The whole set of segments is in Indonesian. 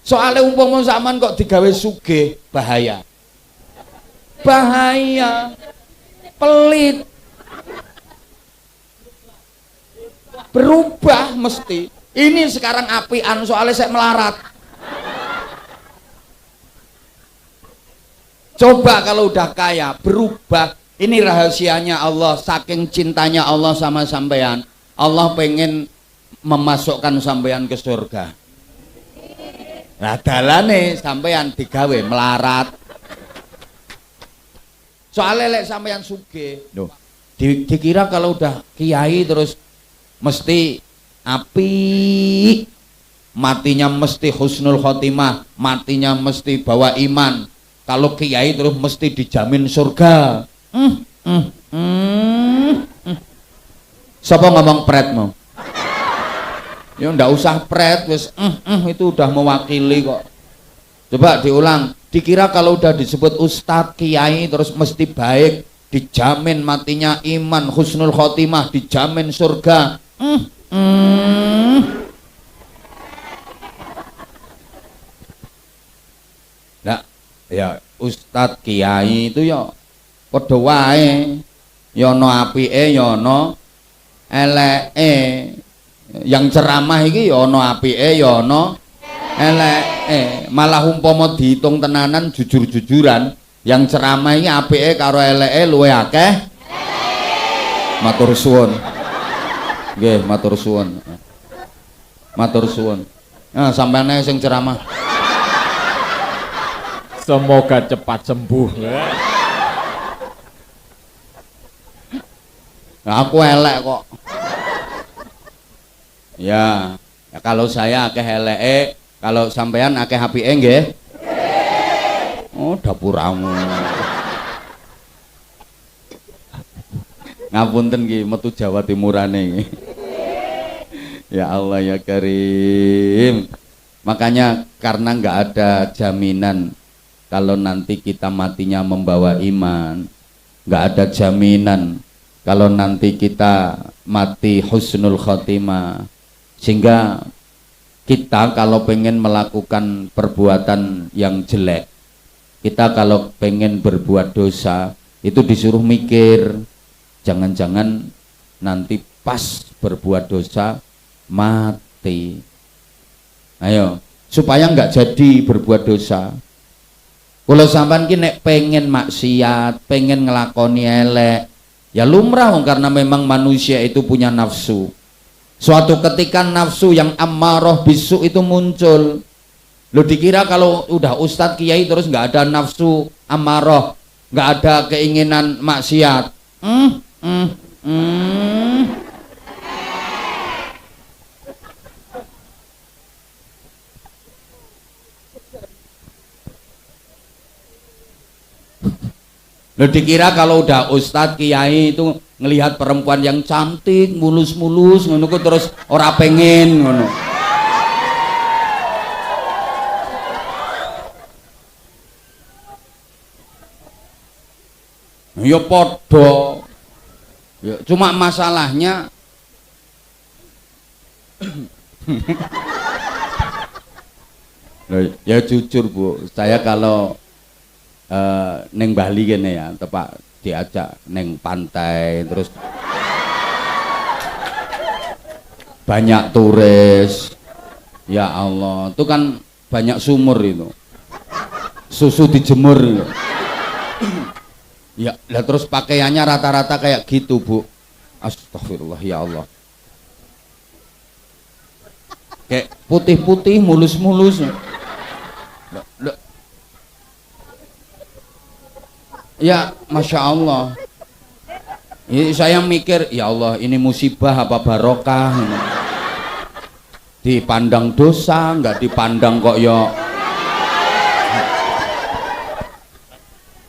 Soale umpama sampean kok digawe sugih, bahaya. Bahaya. Pelit. Berubah mesti. Ini sekarang apian soalnya saya melarat. Coba kalau udah kaya, berubah. Ini rahasianya Allah, saking cintanya Allah sama sampean. Allah pengen memasukkan sampean ke surga. Lah dalane sampean digawe melarat. Soalnya lek sampean sugih, dikira kalau udah kiai terus mesti api, matinya mesti husnul khotimah, matinya mesti bawa iman. Kalau kiai terus mesti dijamin surga. Siapa ngomong pret mau? Ya ndak usah pret, wis itu udah mewakili kok. Coba diulang. Dikira kalau udah disebut ustadz, kiai terus mesti baik, dijamin matinya iman, husnul khotimah, dijamin surga. Nah, ya ustadz, kiai itu ya padha wae. Ya ana apike, ya ana eleke. Yang ceramah iki ya ana apike, ya ana eleke. Malah umpama dihitung tenanan jujur-jujuran, yang ceramah iki apike karo eleke luwih akeh. Matur suwun. Nggih, matur suwun. Matur suwun. Nah, sampeyan sing ceramah. Semoga cepat sembuh. Nah, aku elek kok. Ya, kalau saya akeh eleke, kalau sampean akeh apike nggih. Oh, dapuramu. Ngapunten nggih, metu Jawa Timurane nggih. Ya Allah ya Karim. Makanya karena nggak ada jaminan kalau nanti kita matinya membawa iman, nggak ada jaminan kalau nanti kita mati husnul khotimah. Sehingga kita kalau pengen melakukan perbuatan yang jelek, kita kalau pengen berbuat dosa, itu disuruh mikir, jangan-jangan nanti pas berbuat dosa mati. Ayo, supaya nggak jadi berbuat dosa. Kalau sampean ki nek pengen maksiat, pengen ngelakoni elek, ya lumrah karena memang manusia itu punya nafsu. Suatu ketika nafsu yang ammarah bisu itu muncul. Lo dikira kalau udah ustadz kiai terus nggak ada nafsu ammarah, nggak ada keinginan maksiat. Lo dikira kalau udah ustadz kiai itu ngelihat perempuan yang cantik mulus-mulus ngono terus ora pengen ngono. Ya podo. Ya, cuma masalahnya ya jujur Bu, saya kalau neng Bali gini ya, tepak diajak neng pantai terus banyak turis, ya Allah, itu kan banyak sumur itu, susu dijemur gitu. Ya, lah terus pakaiannya rata-rata kayak gitu Bu. Astagfirullah ya Allah. Kayak putih-putih, mulus-mulus. Ya, Masya Allah. Ini saya mikir, ya Allah, ini musibah apa barokah? Dipandang dosa, nggak dipandang kok ya.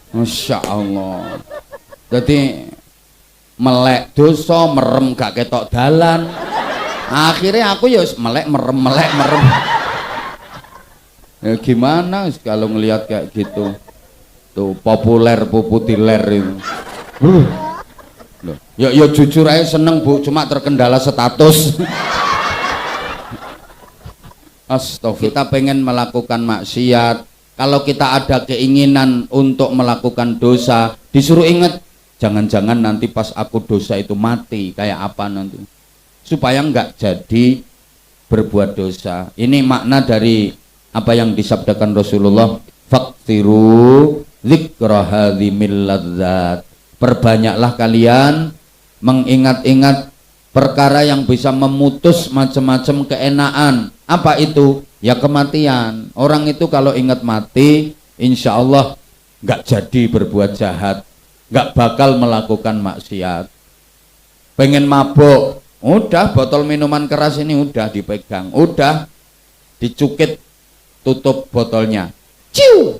Masya Allah. Jadi melek dosa, merem gak ketok dalan. Akhirnya aku ya melek merem. Ya gimana kalau ngelihat kayak gitu? Tuh populer puputiler itu. Loh, ya jujur aja seneng Bu, cuma terkendala status. Astagfirullah. Kita pengen melakukan maksiat, kalau kita ada keinginan untuk melakukan dosa, disuruh ingat, jangan-jangan nanti pas aku dosa itu mati, kayak apa nanti, supaya enggak jadi berbuat dosa. Ini makna dari apa yang disabdakan Rasulullah, faktiru dzikra hadzimil ladzat. Perbanyaklah kalian mengingat-ingat perkara yang bisa memutus macam-macam keenaan. Apa itu? Ya kematian. Orang itu kalau ingat mati, insya Allah nggak jadi berbuat jahat, nggak bakal melakukan maksiat. Pengen mabuk, udah botol minuman keras ini udah dipegang, udah dicukit, tutup botolnya, ciu.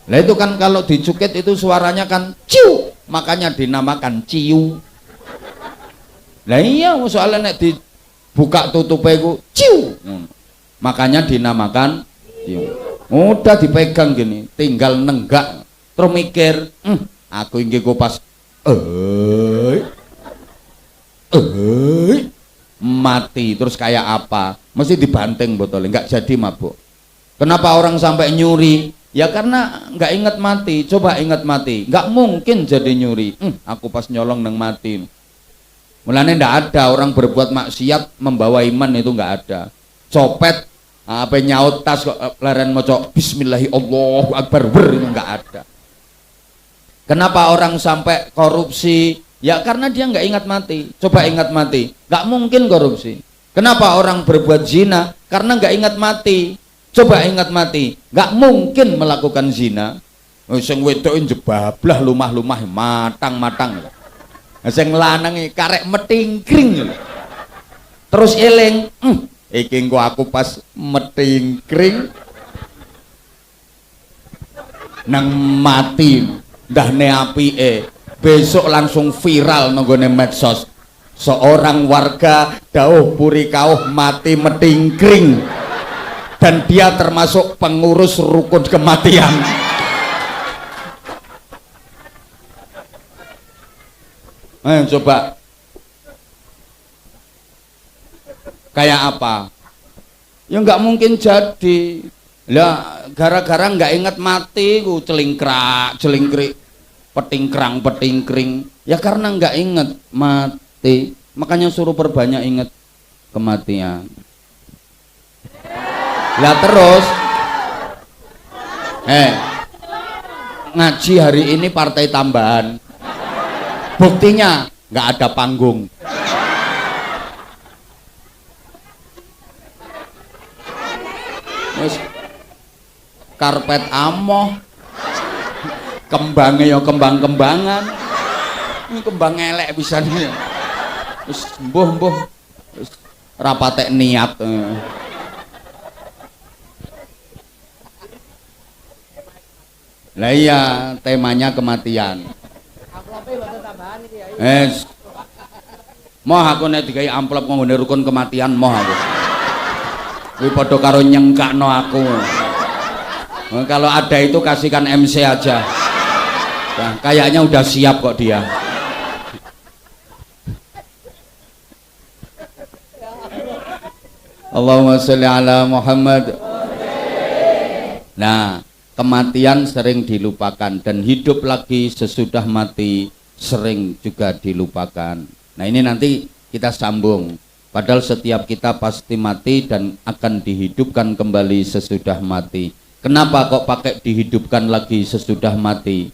Nah itu kan kalau dicukit itu suaranya kan ciu, makanya dinamakan ciu. Nah iya, soalnya nek dibuka tutupnya itu ciu, makanya dinamakan ciu. Udah dipegang gini, tinggal nenggak, terus mikir, aku ingin pas, mati, terus kayak apa? Mesti dibanting botolnya, nggak jadi mabuk. Kenapa orang sampai nyuri? Ya karena nggak ingat mati. Coba ingat mati, nggak mungkin jadi nyuri. Aku pas nyolong neng mati. Mulanya ndak ada orang berbuat maksiat membawa iman, itu nggak ada. Copet, apa nyaut tas kok laren maca Bismillahirrahmanirrahim Allahu Akbar, itu nggak ada. Kenapa orang sampai korupsi? Ya karena dia nggak ingat mati. Coba ingat mati, nggak mungkin korupsi. Kenapa orang berbuat zina? Karena nggak ingat mati. Coba ingat mati, nggak mungkin melakukan zina. Sing wedokin jebablah lumah-lumah matang-matang. Sing lanang karek metingkring. Terus eling, iki engko aku pas metingkring nang mati ndahne apike. Besok langsung viral nanggone medsos. Seorang warga dawuh puri kauh mati metingkring. Dan dia termasuk pengurus rukun kematian. Ayo coba, kayak apa? Ya nggak mungkin jadi. Lah gara-gara nggak ingat mati, ku celingkrak, celingkrik, petingkrang, petingkring. Ya karena nggak ingat mati, makanya suruh perbanyak ingat kematian. Lah terus ngaji hari ini partai tambahan, buktinya nggak ada panggung. Terus karpet amoh, kembangnya ya kembang-kembangan, ini kembang elek bisa nih. Terus mbuh rapatek niat. Lah iya, temanya kematian. Moh aku nek digawe amplop nggone rukun kematian moh aku. Kuwi padha karo nyengkakno aku. Kalau ada itu kasihkan MC aja. Nah, kayaknya udah siap kok dia. Allahumma sholli ala Muhammad. Nah, kematian sering dilupakan dan hidup lagi sesudah mati sering juga dilupakan. Nah ini nanti kita sambung. Padahal setiap kita pasti mati dan akan dihidupkan kembali sesudah mati. Kenapa kok pakai dihidupkan lagi sesudah mati?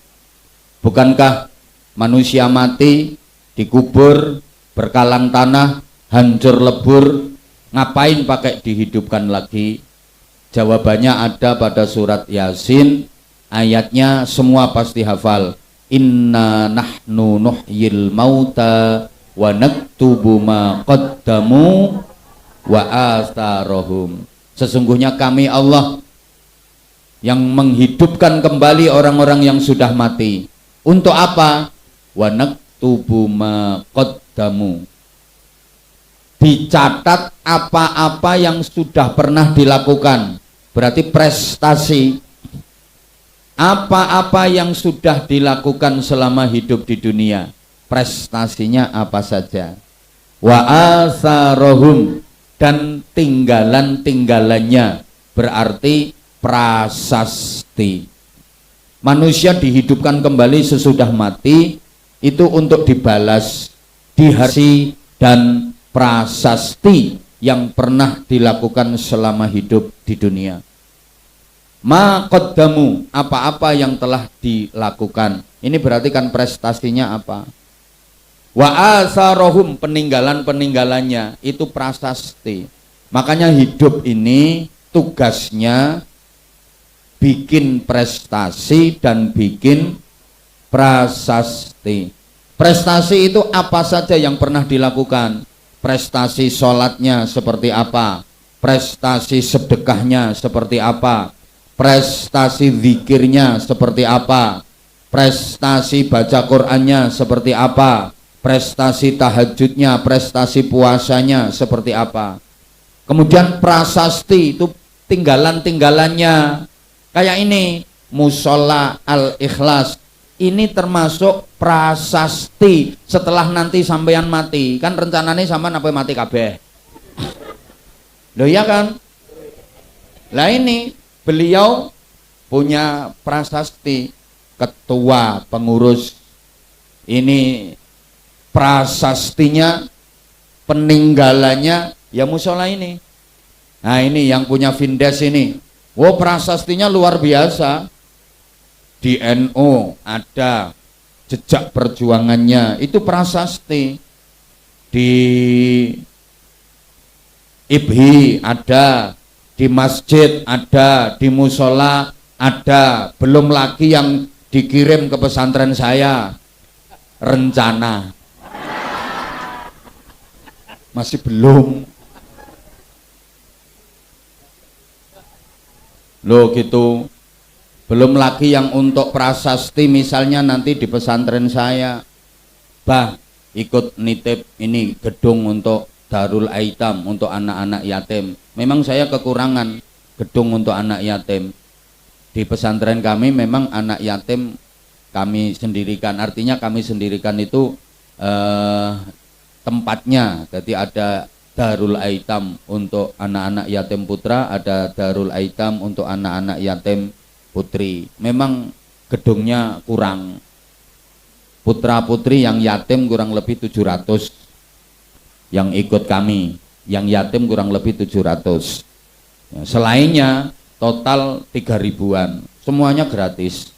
Bukankah manusia mati, dikubur, berkalang tanah, hancur lebur, ngapain pakai dihidupkan lagi? Jawabannya ada pada surat Yasin, ayatnya semua pasti hafal. Inna nahnu nuhyil mauta wa naktubu ma qaddamu wa atharahum. Sesungguhnya kami Allah yang menghidupkan kembali orang-orang yang sudah mati. Untuk apa? Wa naktubu ma qaddamu. Dicatat apa-apa yang sudah pernah dilakukan. Berarti prestasi apa-apa yang sudah dilakukan selama hidup di dunia, prestasinya apa saja. wa atharohum, dan tinggalan-tinggalannya, berarti prasasti. Manusia dihidupkan kembali sesudah mati itu untuk dibalas diharsi dan prasasti yang pernah dilakukan selama hidup di dunia. Ma qaddamu, apa-apa yang telah dilakukan. Ini berarti kan prestasinya apa? Wa atharohum, peninggalan-peninggalannya, itu prasasti. Makanya hidup ini tugasnya bikin prestasi dan bikin prasasti. Prestasi itu apa saja yang pernah dilakukan. Prestasi sholatnya seperti apa, prestasi sedekahnya seperti apa, prestasi zikirnya seperti apa, prestasi baca Qur'annya seperti apa, prestasi tahajudnya, prestasi puasanya seperti apa. Kemudian prasasti itu tinggalan-tinggalannya. Kayak ini musola al-ikhlas, ini termasuk prasasti setelah nanti sampean mati. Kan rencananya sampean apa mati kabeh. Loh iya kan? Lah ini beliau punya prasasti, ketua pengurus. Ini prasastinya, peninggalannya ya musola ini. Nah ini yang punya Vindes ini. Wow, prasastinya luar biasa. Di NU ada jejak perjuangannya, itu prasasti. Di IBHI ada, di masjid ada, di musola ada. Belum lagi yang dikirim ke pesantren saya, rencana. Masih belum. Loh gitu. Belum lagi yang untuk prasasti, misalnya nanti di pesantren saya, bah ikut nitip ini gedung untuk Darul Aitam, untuk anak-anak yatim. Memang saya kekurangan gedung untuk anak yatim. Di pesantren kami memang anak yatim kami sendirikan. Artinya kami sendirikan itu tempatnya. Jadi ada Darul Aitam untuk anak-anak yatim putra, ada Darul Aitam untuk anak-anak yatim putri. Memang gedungnya kurang. Putra putri yang yatim kurang lebih 700 yang ikut kami, yang yatim kurang lebih 700 ya, selainnya total 3.000-an, semuanya gratis.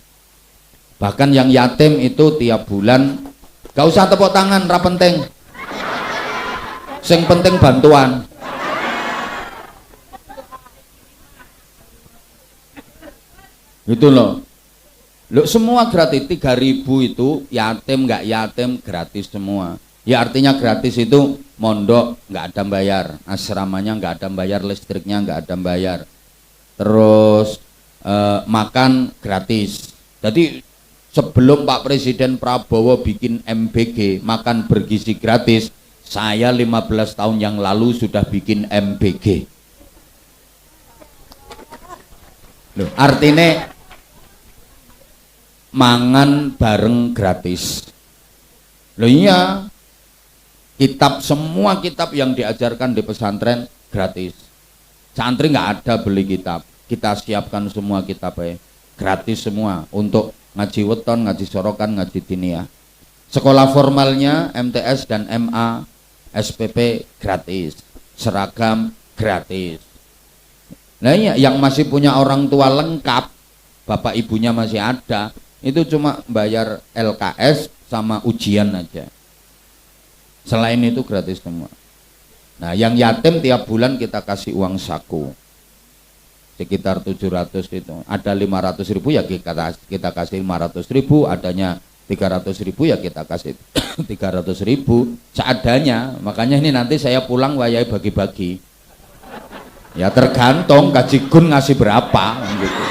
Bahkan yang yatim itu tiap bulan gak usah tepuk tangan, ra penting, sing penting bantuan. Gitu loh. Loh, semua gratis. 3.000 itu yatim nggak yatim gratis semua. Ya artinya gratis itu mondok nggak ada bayar, asramanya nggak ada bayar, listriknya nggak ada bayar, terus makan gratis. Jadi sebelum Pak Presiden Prabowo bikin MBG makan bergizi gratis, saya 15 tahun yang lalu sudah bikin MBG. Loh, artinya mangan bareng gratis. Loh iya, kitab, semua kitab yang diajarkan di pesantren gratis. Santri nggak ada beli kitab, kita siapkan semua kitab gratis semua untuk ngaji weton, ngaji sorokan, ngaji diniyah. Sekolah formalnya MTS dan MA, SPP gratis, seragam gratis. Nah iya, yang masih punya orang tua lengkap, bapak ibunya masih ada, itu cuma bayar LKS sama ujian aja. Selain itu gratis semua. Nah yang yatim tiap bulan kita kasih uang saku sekitar 700 itu. Ada 500.000 ya kita kasih 500.000, adanya 300.000 ya kita kasih 300.000 seadanya. Makanya ini nanti saya pulang wayai bagi-bagi. Ya tergantung gaji gun ngasih berapa gitu.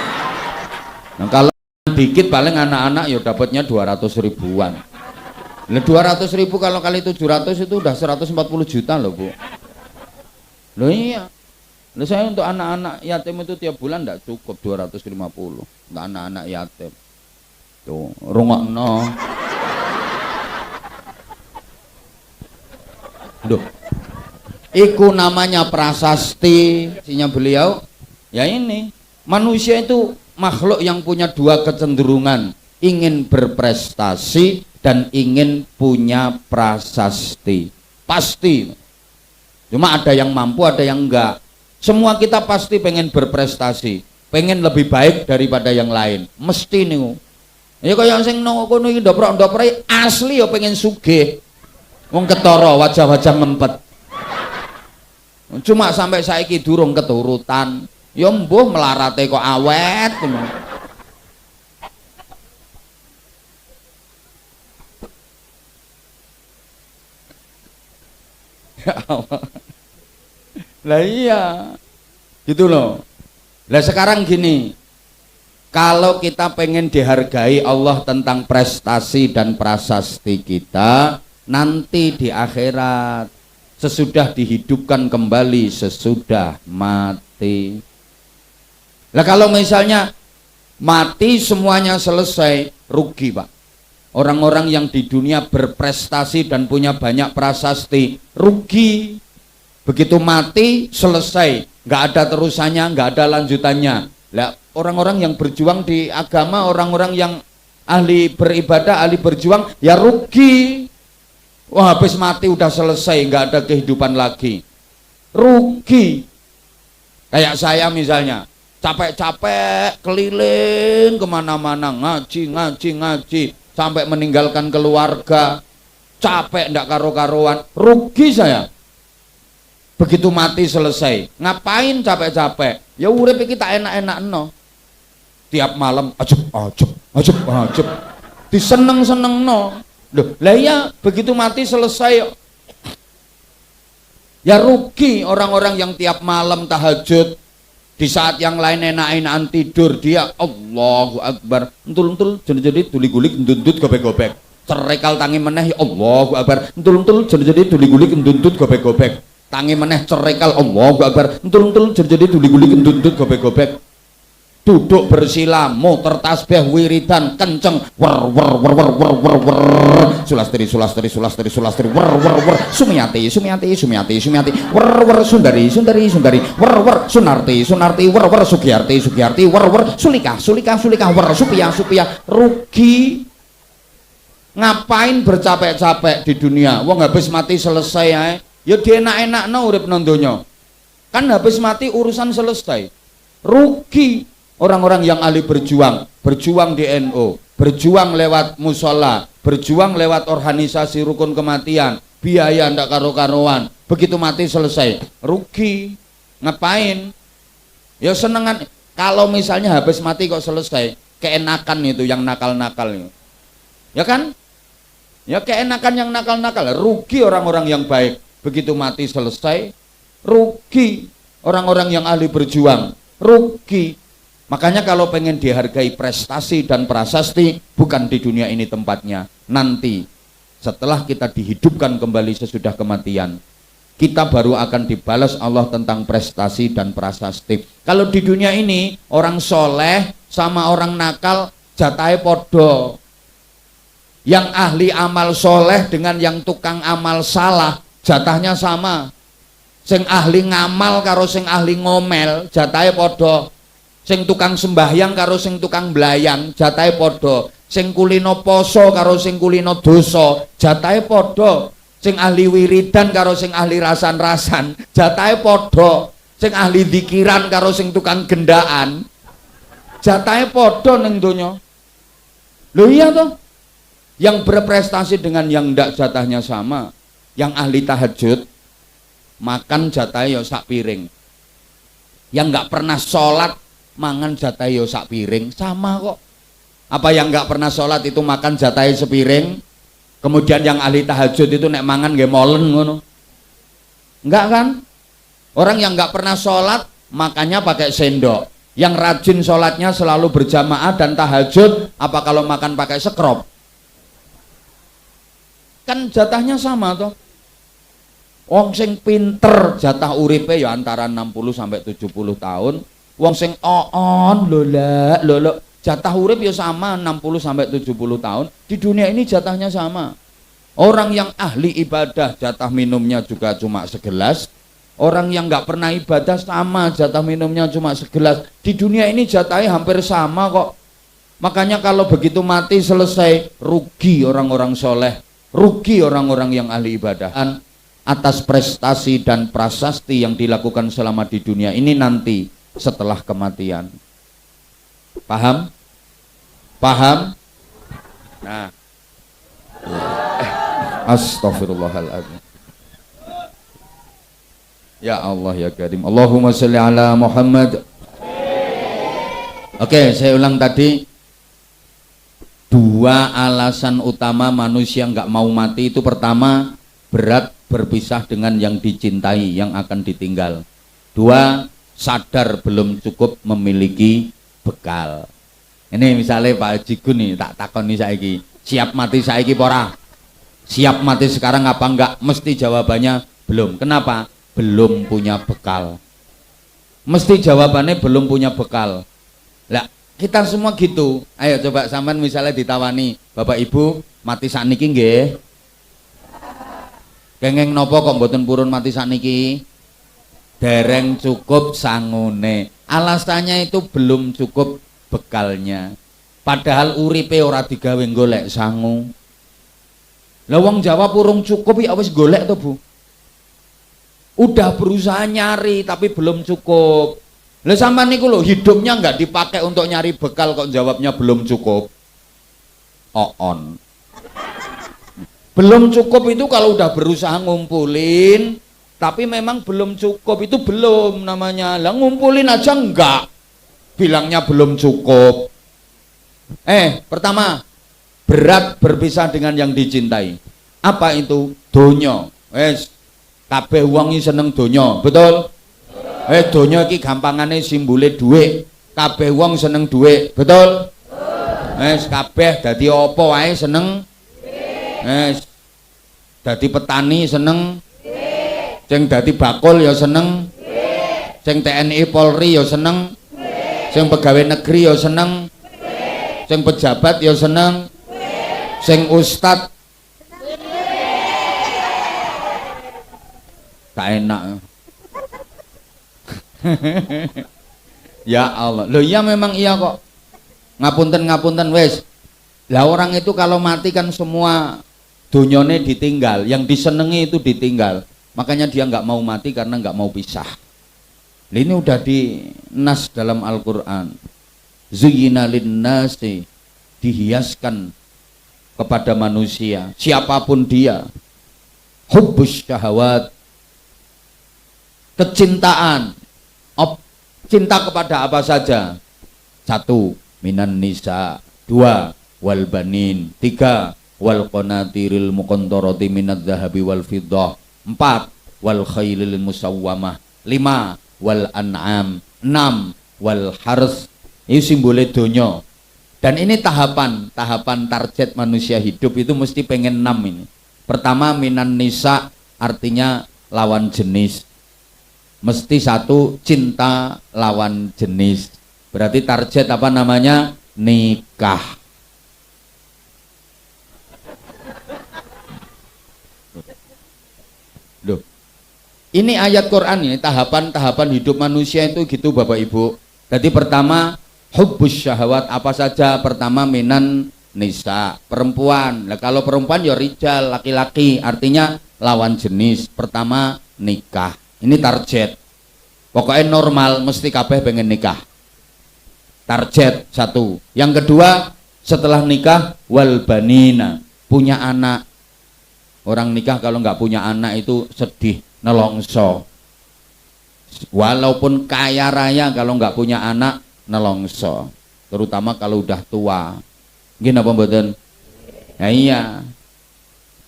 Nah kalau dikit paling anak-anak ya dapatnya 200.000-an. Nah 200.000 kalau kali 700 itu udah 140 juta loh Bu. Loh iya. Loh saya untuk anak-anak yatim itu tiap bulan enggak cukup 250 untuk anak-anak yatim. Tuh, rungokno. Duh. Iku namanya prasasti, sinya beliau. Ya ini, manusia itu makhluk yang punya dua kecenderungan, ingin berprestasi dan ingin punya prasasti. Pasti. Cuma ada yang mampu, ada yang enggak. Semua kita pasti pengen berprestasi, pengen lebih baik daripada yang lain. Mesti nih. Ya kaya sing nang kono iki ndoprok-ndoprok asli ya pengen sugih. Wong ketara wajah-wajah ngempet. Cuma sampai saiki durung keturutan. Ya mbuh melarate kok awet. Ya Allah. Lah iya. Gitu loh. Lah sekarang gini. Kalau kita pengen dihargai Allah tentang prestasi dan prasasti kita, nanti di akhirat sesudah dihidupkan kembali sesudah mati. Lah kalau misalnya mati semuanya selesai, rugi Pak. Orang-orang yang di dunia berprestasi dan punya banyak prasasti, rugi. Begitu mati selesai, nggak ada terusannya, nggak ada lanjutannya. Lah orang-orang yang berjuang di agama, orang-orang yang ahli beribadah, ahli berjuang, ya rugi. Wah habis mati udah selesai, nggak ada kehidupan lagi, rugi. Kayak saya misalnya, capek-capek keliling kemana-mana, ngaji, sampai meninggalkan keluarga, capek ndak karo-karuan, rugi saya. Begitu mati selesai, ngapain capek-capek? Ya urip iki tak enak-enak no. Tiap malam ajeb, diseneng-seneng no. Loh, lah ya begitu mati selesai. Ya rugi orang-orang yang tiap malam tahajud, di saat yang lain enak-enakan tidur, dia Allahu Akbar, entul-entul jadi tuli-gulik ndundut gobek-gobek. Cerekal tangi meneh ya Allahu Akbar, entul-entul jadi tuli-gulik ndundut gobek-gobek. Tangi meneh cerekal Allahu Akbar, entul-entul jadi tuli-gulik ndundut gobek-gobek. Duduk bersila, muter tasbih wiridan kenceng, wer sulastri wer sumiyati wer sundari wer sunarti wer sugiyarti wer sulika wer supia rugi. Ngapain bercapek-capek di dunia? Wong habis mati selesai ae. Ya dienak-enakno urip nang donya. Kan habis mati urusan selesai. Rugi. Orang-orang yang ahli berjuang di NU, berjuang lewat musola, berjuang lewat organisasi rukun kematian, biaya ndak karo-karuan, begitu mati selesai, rugi. Ngapain? Ya senengan. Kalau misalnya habis mati kok selesai, keenakan itu yang nakal-nakal itu. Ya kan? Ya keenakan yang nakal-nakal, rugi orang-orang yang baik. Begitu mati selesai, rugi orang-orang yang ahli berjuang, rugi. Makanya kalau pengen dihargai prestasi dan prasasti, bukan di dunia ini tempatnya. Nanti setelah kita dihidupkan kembali sesudah kematian, kita baru akan dibalas Allah tentang prestasi dan prasasti. Kalau di dunia ini orang soleh sama orang nakal jatahe podo. Yang ahli amal soleh dengan yang tukang amal salah jatahnya sama. Sing ahli ngamal karo sing ahli ngomel jatahe podo. Sing tukang sembahyang karo sing tukang blayang jatahe padha. Sing kulino poso karo sing kulino dosa jatahe padha. Sing ahli wiridan karo sing ahli rasan-rasan jatahe padha. Sing ahli zikiran karo sing tukang gendaan jatahe padha ning donya. Lho iya toh? Yang berprestasi dengan yang ndak jatahnya sama. Yang ahli tahajud makan jatahe ya sak piring. Yang nggak pernah sholat mangan jatahe yo sak piring, sama kok. Apa yang nggak pernah sholat itu makan jatahe sepiring, kemudian yang ahli tahajud itu nek mangan nggih molen ngono? Enggak kan? Orang yang nggak pernah sholat makannya pakai sendok, yang rajin sholatnya selalu berjamaah dan tahajud, apa kalau makan pakai sekrop? Kan jatahnya sama toh. Wong sing pinter jatah uripe ya antara 60 sampai 70 tahun. Wong sing oon jatah urip ya sama 60 sampai 70 tahun. Di dunia ini jatahnya sama. Orang yang ahli ibadah jatah minumnya juga cuma segelas. Orang yang nggak pernah ibadah sama, jatah minumnya cuma segelas. Di dunia ini jatahnya hampir sama kok. Makanya kalau begitu mati selesai, rugi orang-orang soleh, rugi orang-orang yang ahli ibadah. Atas prestasi dan prasasti yang dilakukan selama di dunia ini nanti setelah kematian. Paham? Paham? Nah, Astaghfirullahaladzim. Ya Allah ya Karim. Allahumma sholli ala Muhammad. Oke, saya ulang tadi. Dua alasan utama manusia nggak mau mati itu: pertama, berat berpisah dengan yang dicintai, yang akan ditinggal. Dua, sadar belum cukup memiliki bekal. Ini misalnya Pak Haji Gun nih, tak takoni saiki, siap mati saiki pora? Siap mati sekarang apa enggak? Mesti jawabannya belum. Kenapa? Belum punya bekal. Mesti jawabannya belum punya bekal. Lah, kita semua gitu. Ayo coba sampean misalnya ditawani, Bapak Ibu mati sakniki nggih? Kenging nopo kok mboten purun mati sakniki? Dereng cukup sangune. Alasannya itu belum cukup bekalnya. Padahal uripe ora digawe golek sangu. Lah wong Jawa purung cukup ya wis golek to, Bu. Udah berusaha nyari tapi belum cukup. Lah sampean niku lho hidupnya nggak dipakai untuk nyari bekal kok jawabnya belum cukup. On. Belum cukup itu kalau udah berusaha ngumpulin tapi memang belum cukup, itu belum namanya. Lah ngumpulin aja enggak. Bilangnya belum cukup. Pertama, berat berpisah dengan yang dicintai. Apa itu? Donya. Kabeh wong iki seneng donya, betul? Donya iki gampangane simbole dhuwit. Kabeh wong seneng dhuwit, betul? Kabeh dadi apa wae seneng dhuwit. Dadi petani seneng dhuwit. Sing dadi bakul ya seneng dhuwit. Sing TNI Polri ya seneng dhuwit. Sing pegawai negeri ya seneng dhuwit. Sing pejabat ya seneng dhuwit. Sing ustad tak enak. Ya Allah. Loh iya memang iya kok. Ngapunten wes. Lah orang itu kalau mati kan semua dunyone ditinggal, yang disenengi itu ditinggal. Makanya dia nggak mau mati karena nggak mau pisah. Ini udah di nas dalam Al-Qur'an. Zuyyina lin-nasi, dihiaskan kepada manusia, siapapun dia, hubbus syahawat, kecintaan, cinta kepada apa saja. 1. Minan nisa. 2. Wal banin. 3. Wal qanatiril muqantarati minadz zahabi wal fiddah. 4. Wal khailil musawwamah. 5. Wal an'am. 6. Wal hars. Ini simbole donya. Dan ini tahapan target manusia hidup itu mesti pengen 6 ini. Pertama, minan nisa, artinya lawan jenis. Mesti 1, cinta lawan jenis. Berarti target apa namanya? Nikah. Loh, ini ayat Quran ini, tahapan hidup manusia itu gitu Bapak Ibu. Jadi pertama, hubbus syahwat, apa saja. Pertama, minan nisa, perempuan. Nah, kalau perempuan ya rijal, laki-laki, artinya lawan jenis. Pertama, nikah. Ini target. Pokoknya normal mesti kabeh pengen nikah. Target 1. Yang kedua, setelah nikah wal banina, punya anak. Orang nikah kalau nggak punya anak itu sedih, nelongso. Walaupun kaya raya kalau nggak punya anak nelongso. Terutama kalau udah tua. Gini apa mboten? Nah, iya.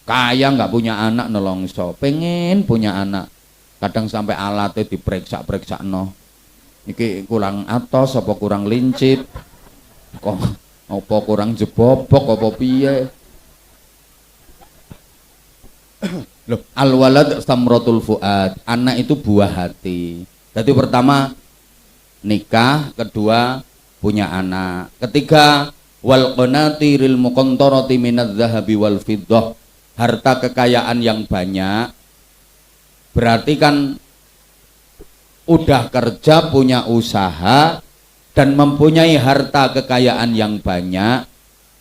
Kaya nggak punya anak nelongso, pengen punya anak. Kadang sampai alatnya diperiksa no. Iki kurang atos apa kurang lincip, kok apa kurang jebobok apa piye. Loh, al walad samratul fuad, anak itu buah hati. Jadi pertama nikah, kedua punya anak, ketiga wal qanatiril muqantarati minadz zahabi wal fiddah. harta kekayaan yang banyak, berarti kan udah kerja, punya usaha, dan mempunyai harta kekayaan yang banyak,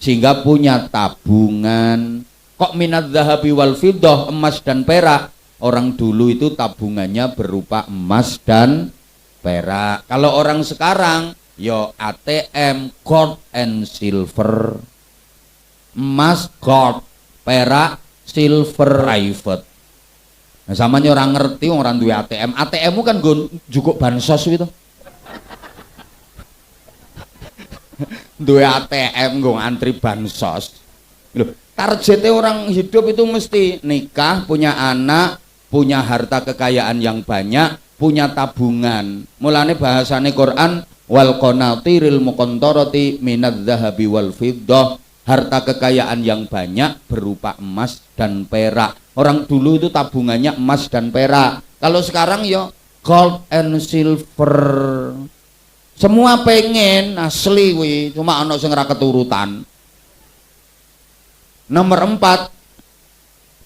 sehingga punya tabungan. Kok minadz zahabi wal fiddah, emas dan perak? Orang dulu itu tabungannya berupa emas dan perak. Kalau orang sekarang, yo ATM, gold and silver. Emas, gold, perak, silver, private. Nah, samanya orang ngerti, orang duwe ATM. ATM-mu kan gue cukup bansos gitu. Duwe ATM gue antri bansos. Loh, targetnya orang hidup itu mesti nikah, punya anak, punya harta kekayaan yang banyak, punya tabungan. Mulane bahasane Quran, wal qanatiril muqantarati minadz zahabi wal fiddah, harta kekayaan yang banyak berupa emas dan perak. Orang dulu itu tabungannya emas dan perak. Kalau sekarang ya gold and silver. Semua pengen asli wi, cuma ana sing ora keturutan. Nomor 4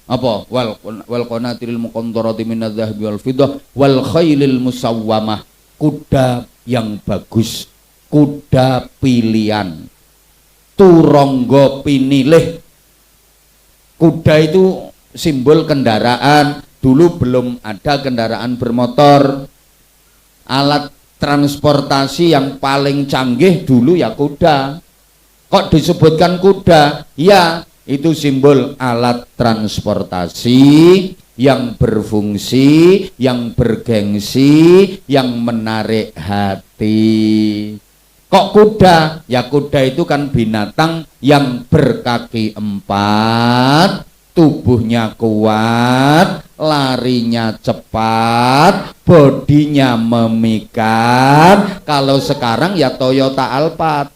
apa? Wal qanatiril muqantarati minadz zahabi wal fiddah wal khailil musawwamah, kuda yang bagus, kuda pilihan, turangga pinilih. Kuda itu simbol kendaraan. Dulu belum ada kendaraan bermotor. Alat transportasi yang paling canggih dulu ya kuda. Kok disebutkan kuda? Ya, itu simbol alat transportasi yang berfungsi, yang bergengsi, yang menarik hati. Kok kuda? Ya kuda itu kan binatang yang berkaki 4, tubuhnya kuat, larinya cepat, bodinya memikat. Kalau sekarang ya Toyota Alphard.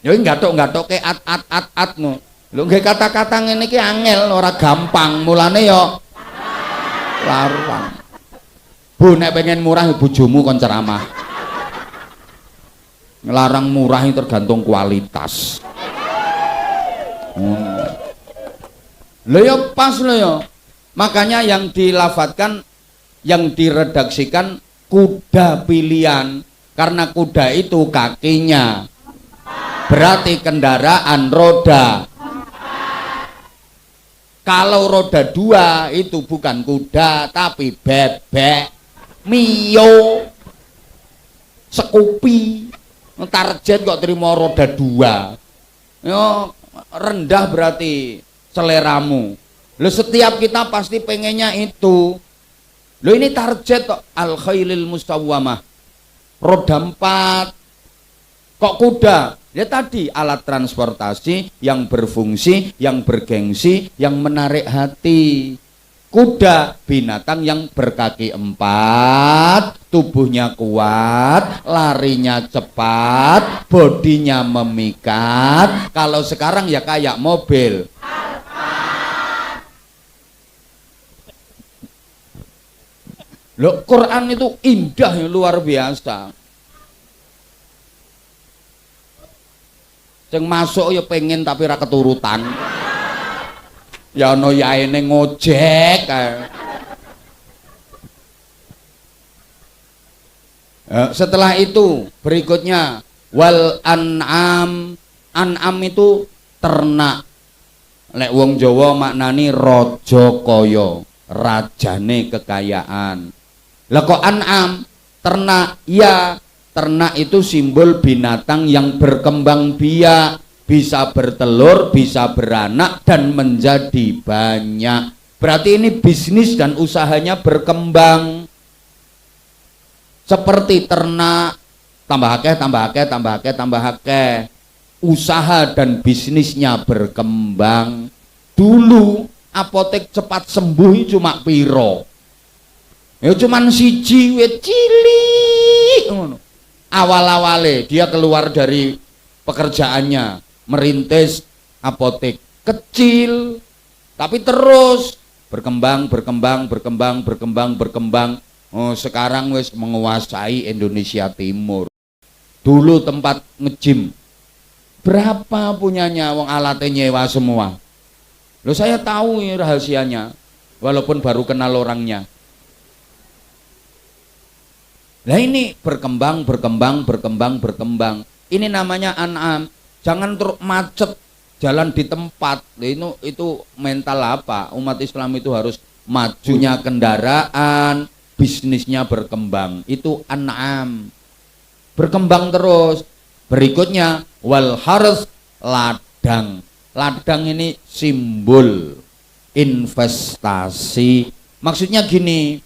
Ya gathuk-gathuk ke at no. Lho nggih kata-kata ngene iki angel, ora gampang. Mulane ya larang. Bu nek pengen murah bojomu kon ceramah. Ngelarang murah itu tergantung kualitas. Lho ya pas lho ya. Makanya yang dilafatkan, yang diredaksikan kuda pilihan, karena kuda itu kakinya berarti kendaraan roda. Kalau roda 2 itu bukan kuda tapi bebek, mio, Scoopy. Target kok terima roda 2. Yo rendah berarti seleramu. Lo setiap kita pasti pengennya itu. Lo ini target kok al khailil musawwamah. Roda 4. Kok kuda? Ya tadi alat transportasi yang berfungsi, yang bergengsi, yang menarik hati. Kuda binatang yang berkaki 4, tubuhnya kuat, larinya cepat, bodinya memikat. Kalau sekarang ya kayak mobil. Loh, Quran itu indah, luar biasa. Yang masuk ya pengen tapi ra keturutan. Ya ono yaene ngojek kae. Setelah itu berikutnya wal an'am. An'am itu ternak. Lek wong Jawa maknani raja kaya, rajane kekayaan. Lah kok an'am ternak? Ya, ternak itu simbol binatang yang berkembang biak, bisa bertelur, bisa beranak dan menjadi banyak. Berarti ini bisnis dan usahanya berkembang. Seperti ternak, tambah akeh. Usaha dan bisnisnya berkembang. Dulu apotek cepat sembuh cuma piro? Ya cuman siji wit cilik ngono. Awal-awale dia keluar dari pekerjaannya merintis apotek kecil, tapi terus berkembang. Oh, sekarang wis menguasai Indonesia Timur. Dulu tempat nge-gym Berapa punyanya, wong alatnya nyewa semua. Loh saya tahu ini rahasianya, walaupun baru kenal orangnya. Nah ini berkembang. Ini namanya an'am. Jangan terus macet jalan di tempat. Itu mental apa? Umat Islam itu harus majunya kendaraan, bisnisnya berkembang. Itu an'am. Berkembang terus. Berikutnya wal harz, ladang. Ladang ini simbol investasi. Maksudnya gini,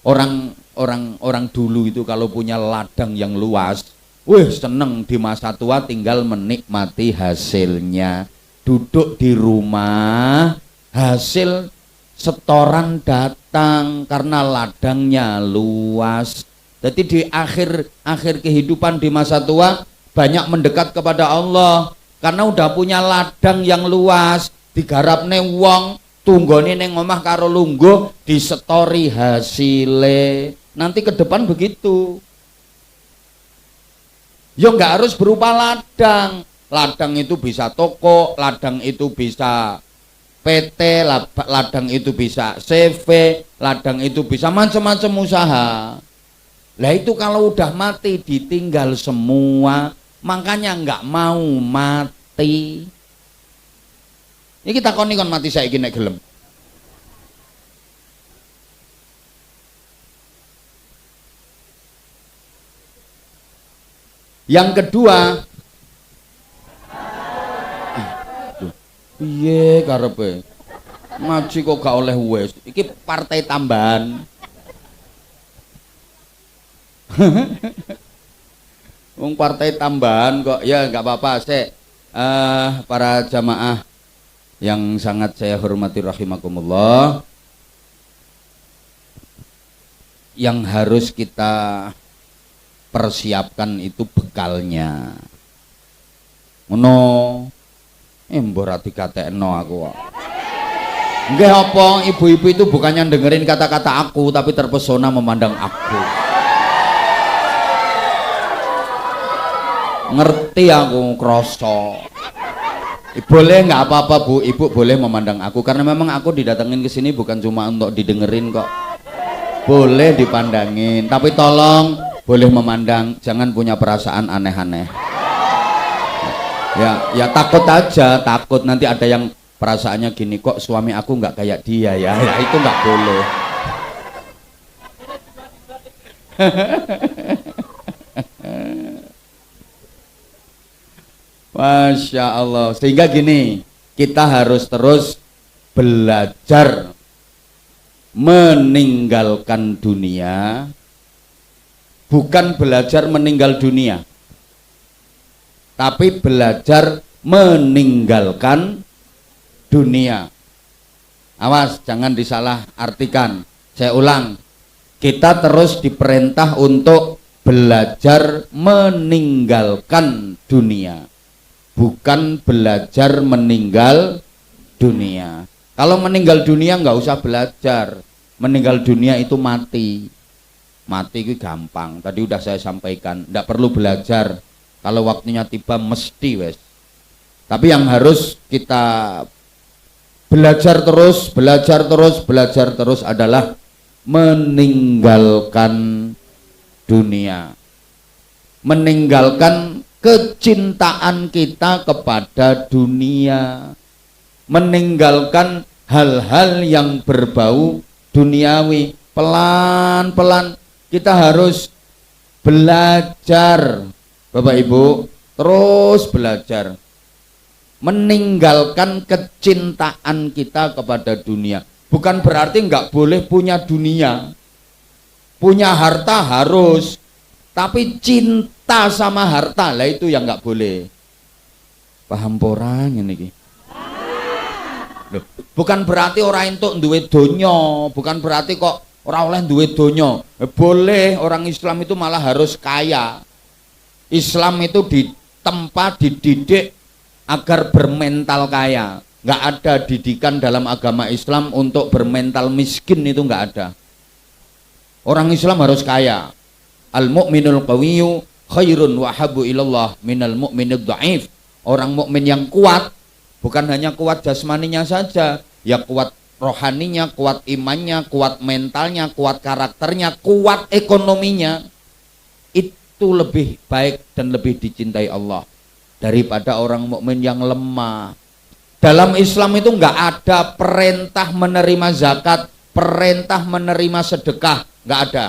orang dulu itu kalau punya ladang yang luas, seneng di masa tua tinggal menikmati hasilnya. Duduk di rumah, hasil setoran datang karena ladangnya luas. Jadi di akhir kehidupan di masa tua banyak mendekat kepada Allah karena udah punya ladang yang luas, digarapne wong, tunggone ning omah karo lungguh, disetori hasile. Nanti ke depan begitu. Ya nggak harus berupa ladang. Ladang itu bisa toko, ladang itu bisa PT, ladang itu bisa CV, ladang itu bisa macam-macam usaha. Lah itu kalau udah mati ditinggal semua, makanya nggak mau mati. Ini kita kon mati saiki nek gelem. Yang kedua, piye karepe? Ngaji kok gak oleh wis. Iki partai tambahan. Wong partai tambahan kok. Ya nggak apa-apa sih. Para jamaah yang sangat saya hormati rahimakumullah, yang harus kita persiapkan itu bekalnya. Ngono. Mbok ra dikatekno aku kok. Nggih apa ibu-ibu itu bukannya dengerin kata-kata aku tapi terpesona memandang aku. Ngerti aku kroso. Boleh nggak apa-apa Bu, Ibu boleh memandang aku karena memang aku didatengin ke sini bukan cuma untuk didengerin kok. Boleh dipandangin, tapi tolong boleh memandang, jangan punya perasaan aneh-aneh. Ya takut aja, takut nanti ada yang perasaannya gini, kok suami aku nggak kayak dia ya, itu nggak boleh. Masya Allah. Sehingga gini, kita harus terus belajar meninggalkan dunia, bukan belajar meninggal dunia, tapi belajar meninggalkan dunia. Awas, jangan disalah artikan. Saya ulang, kita terus diperintah untuk belajar meninggalkan dunia, bukan belajar meninggal dunia. Kalau meninggal dunia nggak usah belajar. Meninggal dunia itu mati. Mati itu gampang. Tadi udah saya sampaikan. Nggak perlu belajar. Kalau waktunya tiba mesti wes. Tapi yang harus kita belajar terus adalah meninggalkan dunia. Meninggalkan kecintaan kita kepada dunia, meninggalkan hal-hal yang berbau duniawi. Pelan-pelan kita harus belajar, Bapak Ibu, terus belajar meninggalkan kecintaan kita kepada dunia. Bukan berarti nggak boleh punya dunia, punya harta harus, tapi cinta sama harta lah itu yang nggak boleh. Paham porang ini? Loh, bukan berarti orang itu duwe donya, bukan berarti kok orang oleh duwe donya. Boleh, orang Islam itu malah harus kaya. Islam itu ditempa, dididik agar bermental kaya. Nggak ada didikan dalam agama Islam untuk bermental miskin, itu nggak ada. Orang Islam harus kaya. Al-mu'minul qawiyyu khairun wa habbu ilallah minal mu'minid dha'if. Orang mukmin yang kuat bukan hanya kuat jasmaninya saja, ya kuat rohaninya, kuat imannya, kuat mentalnya, kuat karakternya, kuat ekonominya. Itu lebih baik dan lebih dicintai Allah daripada orang mukmin yang lemah. Dalam Islam itu nggak ada perintah menerima zakat, perintah menerima sedekah, nggak ada.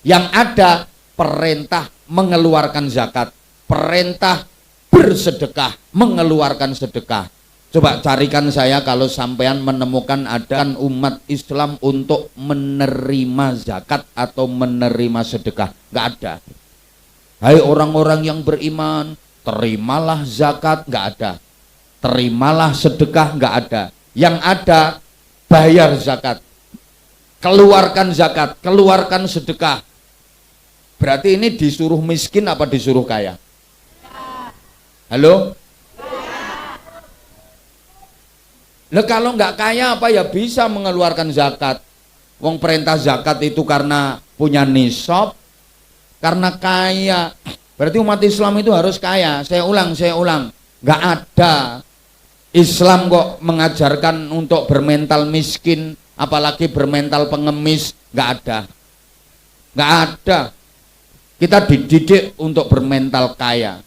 Yang ada perintah mengeluarkan zakat, perintah bersedekah, mengeluarkan sedekah. Coba carikan saya kalau sampean menemukan ada umat Islam untuk menerima zakat atau menerima sedekah, nggak ada. Hai orang-orang yang beriman, terimalah zakat, nggak ada. Terimalah sedekah, nggak ada. Yang ada bayar zakat, keluarkan zakat, keluarkan sedekah. Berarti ini disuruh miskin apa disuruh kaya? Halo? Nah, kalau nggak kaya apa ya bisa mengeluarkan zakat? Wong perintah zakat itu karena punya nisab, karena kaya. Berarti umat Islam itu harus kaya. Saya ulang, nggak ada Islam kok mengajarkan untuk bermental miskin, apalagi bermental pengemis, nggak ada. Nggak ada. Kita dididik untuk bermental kaya.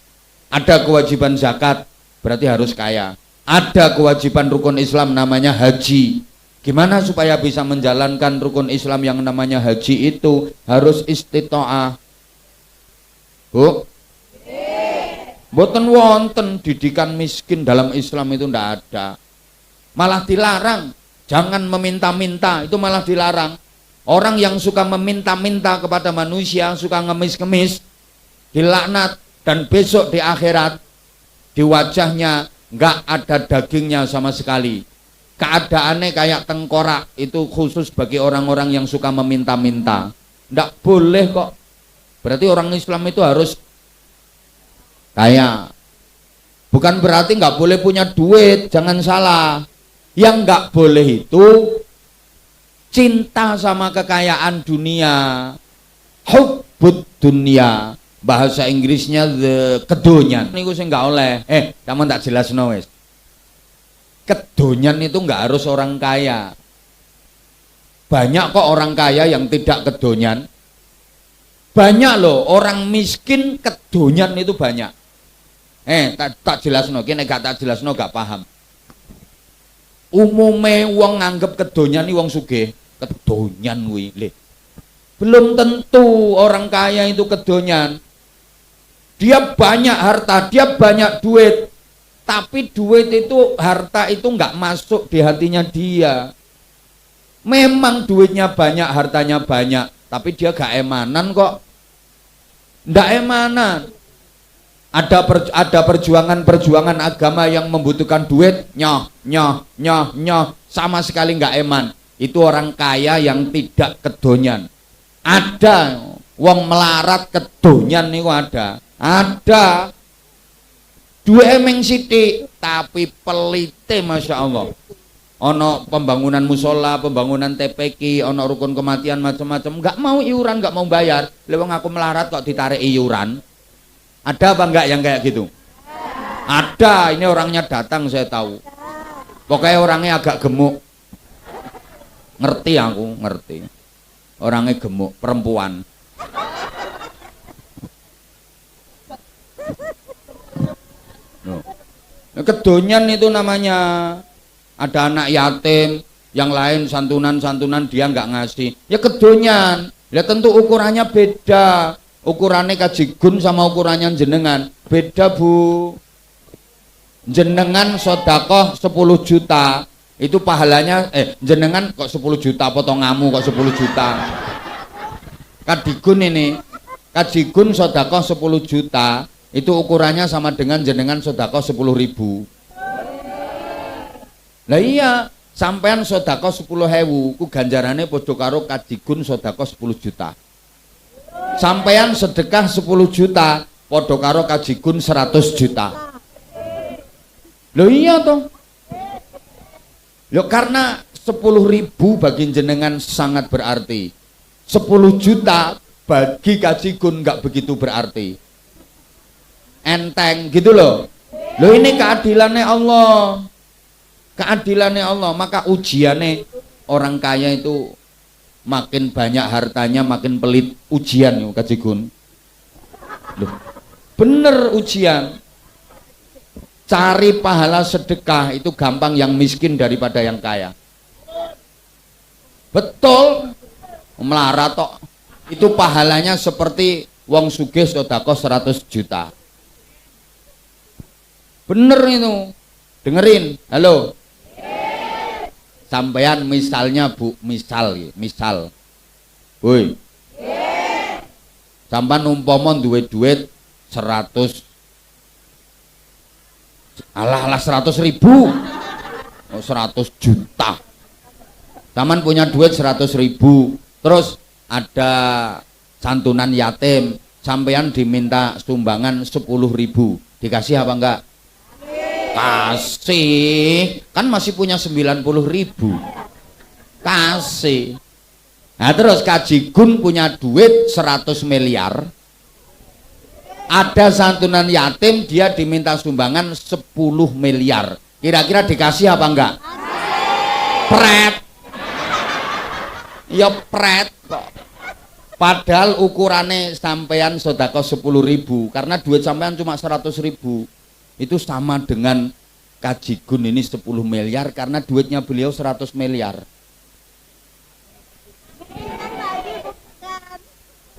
Ada kewajiban zakat, berarti harus kaya. Ada kewajiban rukun Islam namanya haji. Gimana supaya bisa menjalankan rukun Islam yang namanya haji itu? Harus istitoah. Bu? Boten wonten didikan miskin dalam Islam itu ndak ada. Malah dilarang. Jangan meminta-minta, itu malah dilarang. Orang yang suka meminta-minta kepada manusia, suka ngemis-ngemis, dilaknat, dan besok di akhirat di wajahnya nggak ada dagingnya sama sekali. Keadaannya kayak tengkorak. Itu khusus bagi orang-orang yang suka meminta-minta. Ndak boleh kok. Berarti orang Islam itu harus kaya. Bukan berarti nggak boleh punya duit, jangan salah. Yang nggak boleh itu cinta sama kekayaan dunia, hubbud dunia. Bahasa Inggrisnya kedonyan. Niku sing nggak oleh. Kamu tak jelas wis. Kedonyan itu nggak harus orang kaya. Banyak kok orang kaya yang tidak kedonyan. Banyak loh orang miskin kedonyan itu banyak. Tak jelasno, kene gak tak jelasno gak paham. Umume wong nganggep kedonyan iki wong sugih, kedonyan kuwi. Belum tentu orang kaya itu kedonyan. Dia banyak harta, dia banyak duit, tapi duit itu, harta itu nggak masuk di hatinya dia. Memang duitnya banyak, hartanya banyak, tapi dia gak emanan kok. Ndak emanan. Ada perjuangan-perjuangan agama yang membutuhkan duit, nyoh, sama sekali nggak eman. Itu orang kaya yang tidak kedonyan. Ada wong melarat kedonyan niku ada. Ada duwe emeng sithik tapi pelite Masya Allah. Ono pembangunan musola, pembangunan TPQ, ono rukun kematian macam-macam, nggak mau iuran, nggak mau bayar. Lewang aku melarat kok ditarik iuran. Ada apa enggak yang kayak gitu? Ada, ini orangnya datang saya tahu. Pokoknya orangnya agak gemuk. Ngerti aku, ngerti. Orangnya gemuk, perempuan. Kedonyan itu namanya. Ada anak yatim, yang lain santunan-santunan dia nggak ngasih. Ya kedonyan. Ya tentu ukurannya beda. Ukurannya kajigun sama ukurannya jenengan beda bu. Jenengan sodakoh 10 juta itu pahalanya jenengan kok 10 juta potongamu kok 10 juta. Kadigun ini kajigun sodakoh 10 juta itu ukurannya sama dengan jenengan sodakoh 10.000. Lah iya, sampean sodakoh 10.000 ku ganjarannya podo karo kajigun sodakoh 10 juta. Sampean sedekah 10 juta podo karo kajigun 100 juta. Loh iya toh. Loh karena 10.000 bagi jenengan sangat berarti. 10 juta bagi kajigun nggak begitu berarti. Enteng gitu loh. Loh ini keadilannya Allah. Keadilannya Allah, maka ujiannya orang kaya itu makin banyak hartanya makin pelit ujian yuk kajigun. Loh, bener ujian. Cari pahala sedekah itu gampang yang miskin daripada yang kaya. Betul. Melarat tok. Itu pahalanya seperti wong sugih sedekah 100 juta. Bener itu. Dengerin. Halo. Sampean misalnya Bu, misal. Woi. Sampean umpama duwe duit 100. Alah 100.000. Oh, 100 juta. Sampean punya duit 100.000. Terus ada santunan yatim, sampean diminta sumbangan 10.000. Dikasih apa enggak? Kasih. Kan masih punya 90.000. Kasih. Nah terus Kajigun punya duit 100 miliar. Ada santunan yatim, dia diminta sumbangan 10 miliar. Kira-kira dikasih apa enggak? Pret. Ya pret kok. Padahal ukurannya sampean sedekah 10.000, karena duit sampean cuma 100.000. Itu sama dengan Kajigun ini 10 miliar karena duitnya beliau 100 miliar.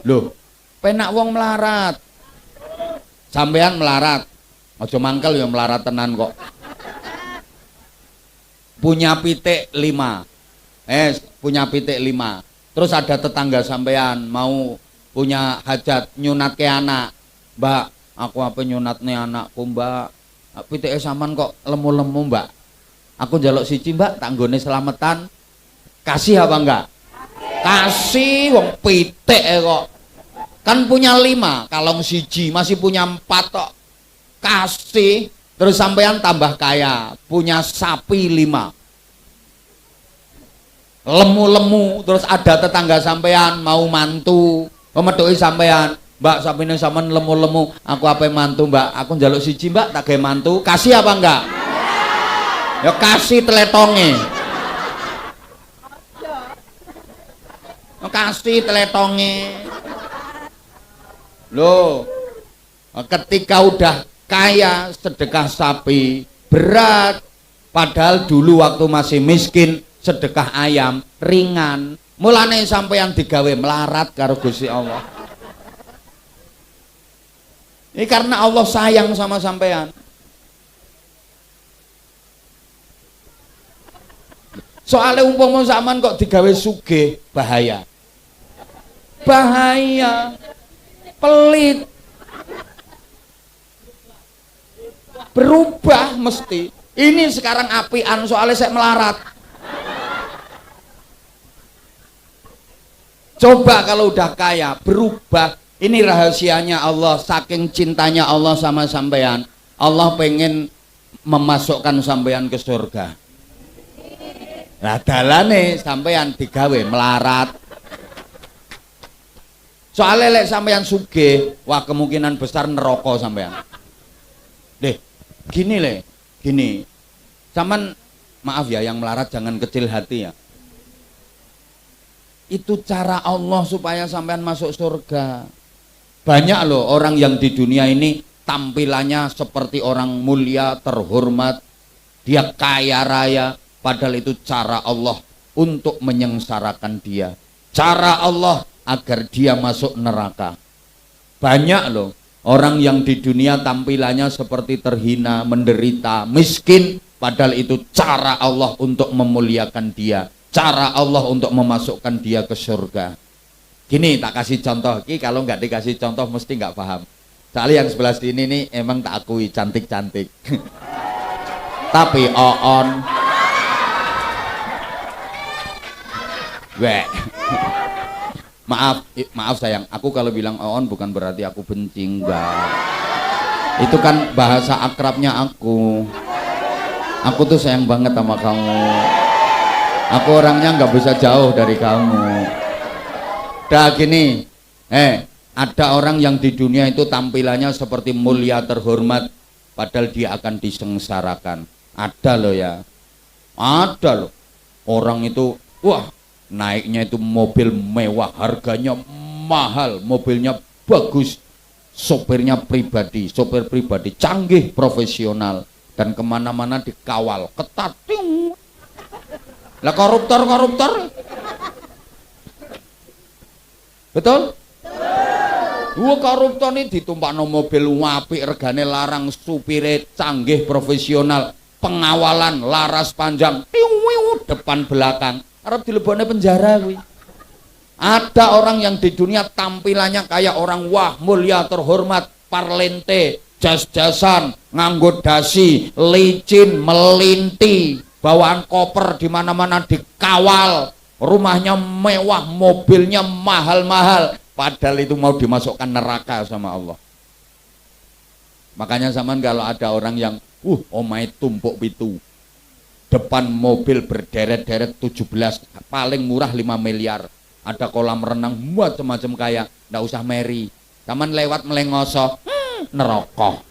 Loh, penak wong melarat. Sampean melarat, ojo mangkel ya melarat tenan kok. Punya pitik 5, punya pitik 5. Terus ada tetangga sampean mau punya hajat nyunat ke anak. Mbak, aku apa nyunat nih anakku mbak? Pitik saman kok lemu-lemu mbak. Aku njaluk siji mbak, tanggone selamatan. Kasih apa enggak? Kasih, wong pitik kok. Kan punya 5, kalong siji masih punya 4 kok. Kasih. Terus sampean tambah kaya, punya sapi 5. Lemu-lemu. Terus ada tetangga sampean mau mantu, pemetuki sampean, mbak sapine sampean lemu-lemu, aku apa mantu mbak, aku njaluk siji mbak tak gawe mantu. Kasih apa enggak? Ya kasih teletonge. Ya kasih teletonge. Loh, ketika udah kaya sedekah sapi berat, padahal dulu waktu masih miskin sedekah ayam ringan. Mulane sampeyan digawe melarat karo Gusti Allah. Ini karena Allah sayang sama sampeyan. Soalnya umpama sampean kok digawe sugih, bahaya. Bahaya. Pelit. Berubah mesti. Ini sekarang apian soalnya saya melarat. Coba kalau udah kaya berubah. Ini rahasianya Allah, saking cintanya Allah sama sampean. Allah pengen memasukkan sampean ke surga. Lah dalane sampean digawe melarat. Soalnya lek sampean sugih, wah kemungkinan besar neraka sampean. Deh, gini le, gini. Sampean maaf ya yang melarat jangan kecil hati ya. Itu cara Allah supaya sampean masuk surga. Banyak loh orang yang di dunia ini tampilannya seperti orang mulia, terhormat, dia kaya raya, padahal itu cara Allah untuk menyengsarakan dia. Cara Allah agar dia masuk neraka. Banyak loh orang yang di dunia tampilannya seperti terhina, menderita, miskin, padahal itu cara Allah untuk memuliakan dia, cara Allah untuk memasukkan dia ke surga. Gini tak kasih contoh, ini kalau nggak dikasih contoh mesti nggak paham. Soalnya yang sebelah sini nih emang tak akui cantik-cantik. Tapi oon weh. Maaf sayang, aku kalau bilang oon bukan berarti aku benci, enggak. Itu kan bahasa akrabnya aku. Aku tuh sayang banget sama kamu. Aku orangnya nggak bisa jauh dari kamu. Dah gini, ada orang yang di dunia itu tampilannya seperti mulia, terhormat. padahal dia akan disengsarakan. Ada loh ya, ada loh orang itu, wah naiknya itu mobil mewah, harganya mahal, mobilnya bagus, sopir pribadi canggih, profesional, dan kemana-mana dikawal ketat. Lah koruptor betul? Koruptor ini ditumpakno mobil apik, regane larang, supire canggih, profesional, pengawalan laras panjang, depan belakang, arep dilebokne penjara kuwi. Ada orang yang di dunia tampilannya kayak orang wah, mulia, terhormat, parlente, jas-jasan, nganggo dasi, licin, melinti, bawaan koper di mana-mana dikawal, rumahnya mewah, mobilnya mahal-mahal, padahal itu mau dimasukkan neraka sama Allah. Makanya zaman kalau ada orang yang omahe tumpuk pitu, depan mobil berderet-deret 17, paling murah 5 miliar, ada kolam renang macam-macam, kaya ndak usah meri, zaman lewat melengoso, neraka.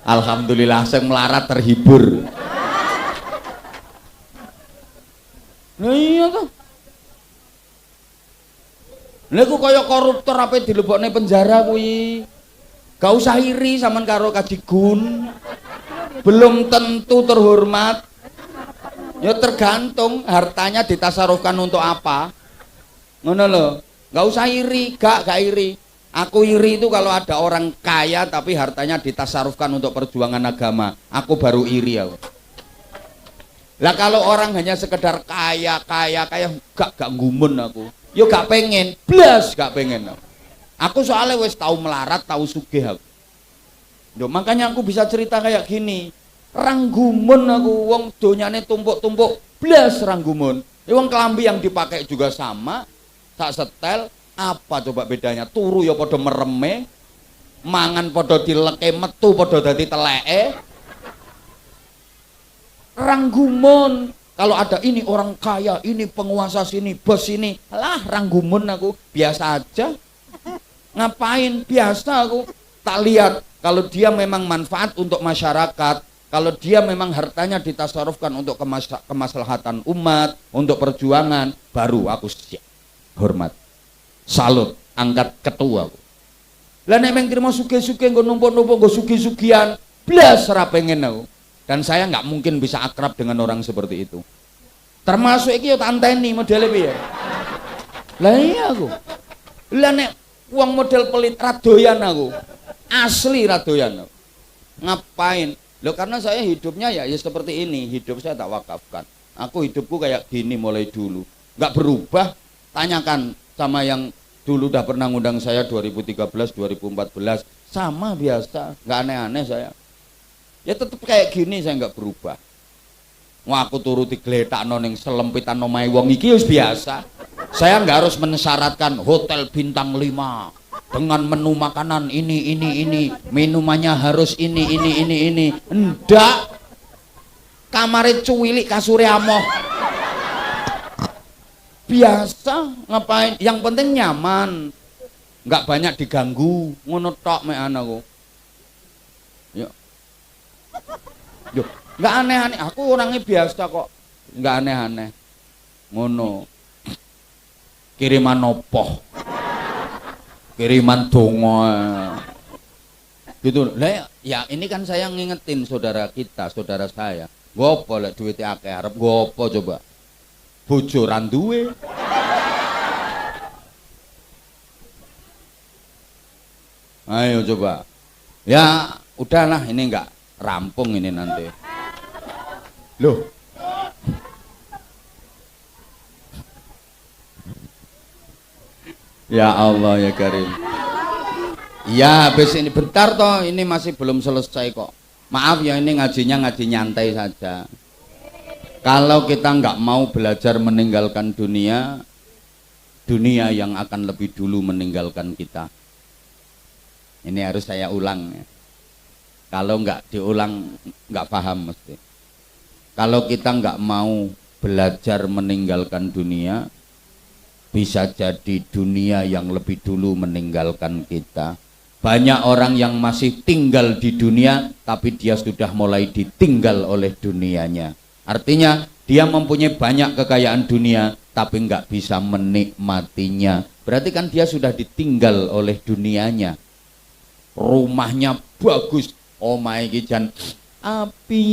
Alhamdulillah saya melarat terhibur. Nah iya tuh. Niku kaya koruptor apa dilebokne penjara kuwi. Gak usah iri sampean karo Kaji Gun. Belum tentu terhormat. Ya tergantung hartanya ditasarufkan untuk apa. Ngono lho. Gak usah iri, gak iri. Aku iri itu kalau ada orang kaya tapi hartanya ditasarufkan untuk perjuangan agama. Aku baru iri aku. Lah kalau orang hanya sekedar kaya, gak ngumun aku. Yo gak pengen, blas gak pengen. Aku soalnya wis tahu melarat, tahu sugih aku. Yo makanya aku bisa cerita kayak gini. Ranggumun aku, wong donyane tumpuk-tumpuk, blas ranggumun. Wong kelambi yang dipakai juga sama, tak setel. Apa coba bedanya? Turu ya podo mereme, mangan podo dileke, metu podo dadi teleke. Ranggumun. Kalau ada ini orang kaya, ini penguasa sini, bos ini, lah ranggumun aku, biasa aja. Ngapain? Biasa aku. Tak lihat kalau dia memang manfaat untuk masyarakat, kalau dia memang hartanya ditasarufkan untuk kemaslahatan umat, untuk perjuangan, baru aku siap hormat. Salut, angkat ketua. Lah nek meng trimo sugih-sugih nggo numpuk-numpuk nggo sugih-sugihan, blas ora pengen aku. Dan saya nggak mungkin bisa akrab dengan orang seperti itu. Termasuk iki yo tanteni modele piye. Lah iya aku. Lah nek wong model pelit radoyan aku. Asli radoyan aku. Ngapain? Loh karena saya hidupnya ya seperti ini, hidup saya tak wakafkan. Aku hidupku kayak gini mulai dulu. Nggak berubah. Tanyakan sama yang dulu udah pernah ngundang saya 2013, 2014, sama biasa, nggak aneh-aneh saya. Ya tetap kayak gini, saya nggak berubah. Wah aku turuti gletakno ning selempitan omahe wong iki wis biasa. Saya nggak harus mensyaratkan hotel bintang 5 dengan menu makanan ini, minumannya harus ini. Enggak. Kamare cuwilik, kasure amoh. Biasa, ngapain? Yang penting nyaman, nggak banyak diganggu, ngono tok mek anakku. Yo, nggak aneh-aneh. Aku orangnya biasa kok, nggak aneh-aneh. Ngono. Kiriman opo? Kiriman dongo. Gitu. Lah ya ini kan saya ngingetin saudara kita, saudara saya. Gopo lek duitnya akeh arep gopo coba? Bojo ra duwe. Ayo coba. Ya, udahlah ini enggak rampung ini nanti. Loh. Ya Allah ya Karim. Ya, habis ini bentar toh, ini masih belum selesai kok. Maaf ya ini ngajinya ngaji nyantai saja. Kalau kita nggak mau belajar meninggalkan dunia, dunia yang akan lebih dulu meninggalkan kita. Ini harus saya ulang ya. Kalau nggak diulang nggak paham mesti. Kalau kita nggak mau belajar meninggalkan dunia, Bisa jadi dunia yang lebih dulu meninggalkan kita. Banyak orang yang masih tinggal di dunia, tapi dia sudah mulai ditinggal oleh dunianya. Artinya dia mempunyai banyak kekayaan dunia, tapi nggak bisa menikmatinya. Berarti kan dia sudah ditinggal oleh dunianya. Rumahnya bagus, omahe iki jan api.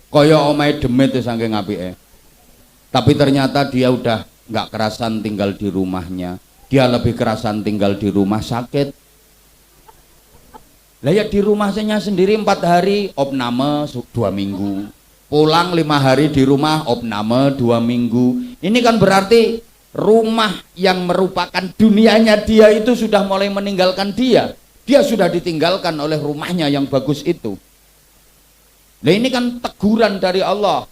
Kaya omahe demit saking apike. Tapi ternyata dia udah nggak kerasan tinggal di rumahnya. Dia lebih kerasan tinggal di rumah sakit. Lah ya di rumahnya sendiri 4 hari opname 2 minggu. Pulang 5 hari di rumah opname 2 minggu. Ini kan berarti rumah yang merupakan dunianya dia itu sudah mulai meninggalkan dia. Dia sudah ditinggalkan oleh rumahnya yang bagus itu. Nah ini kan teguran dari Allah.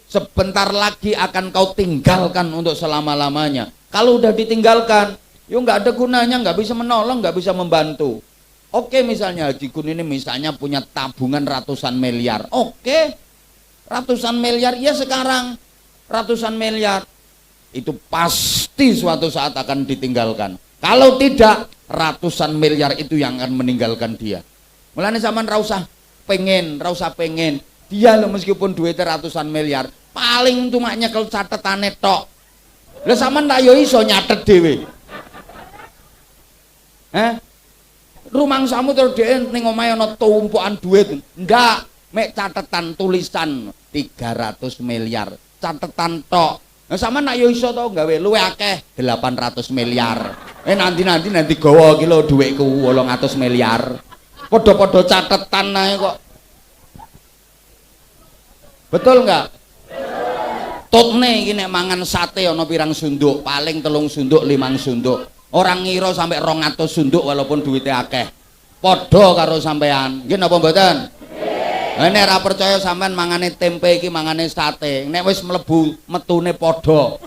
Sebentar lagi akan kau tinggalkan untuk selama-lamanya. Kalau udah ditinggalkan, yo nggak ada gunanya, nggak bisa menolong, nggak bisa membantu. Oke, misalnya Haji Gun ini misalnya punya tabungan ratusan miliar. Oke, ratusan miliar, ya sekarang ratusan miliar. Itu pasti suatu saat akan ditinggalkan. Kalau tidak, ratusan miliar itu yang akan meninggalkan dia. Mulane sampean ra usah pengen. Dia loh meskipun duitnya ratusan miliar, paling cuma nyekel catetane tok. Lah sampean tak yo iso nyatet dhewe. Rumangsamu terus dhewe ning omahe ana tumpukan duit. Ndak, mek catetan tulisan 300 miliar. Catetan tok. Nah sampean nak yo iso to gawe luwe akeh 800 miliar. Nanti gawa iki lho dhuwitku 800 miliar. Padha-padha catetan ae kok. Betul enggak? Tutne iki nek mangan sate ana pirang sunduk, paling 3 sunduk, 5 sunduk. Orang ngira sampai 200 sunduk walaupun duitnya akeh. Padha karo sampean. Nggih napa mboten? Nek ora percaya sampean mangane tempe iki mangane sate. Nek wis mlebu metune padha.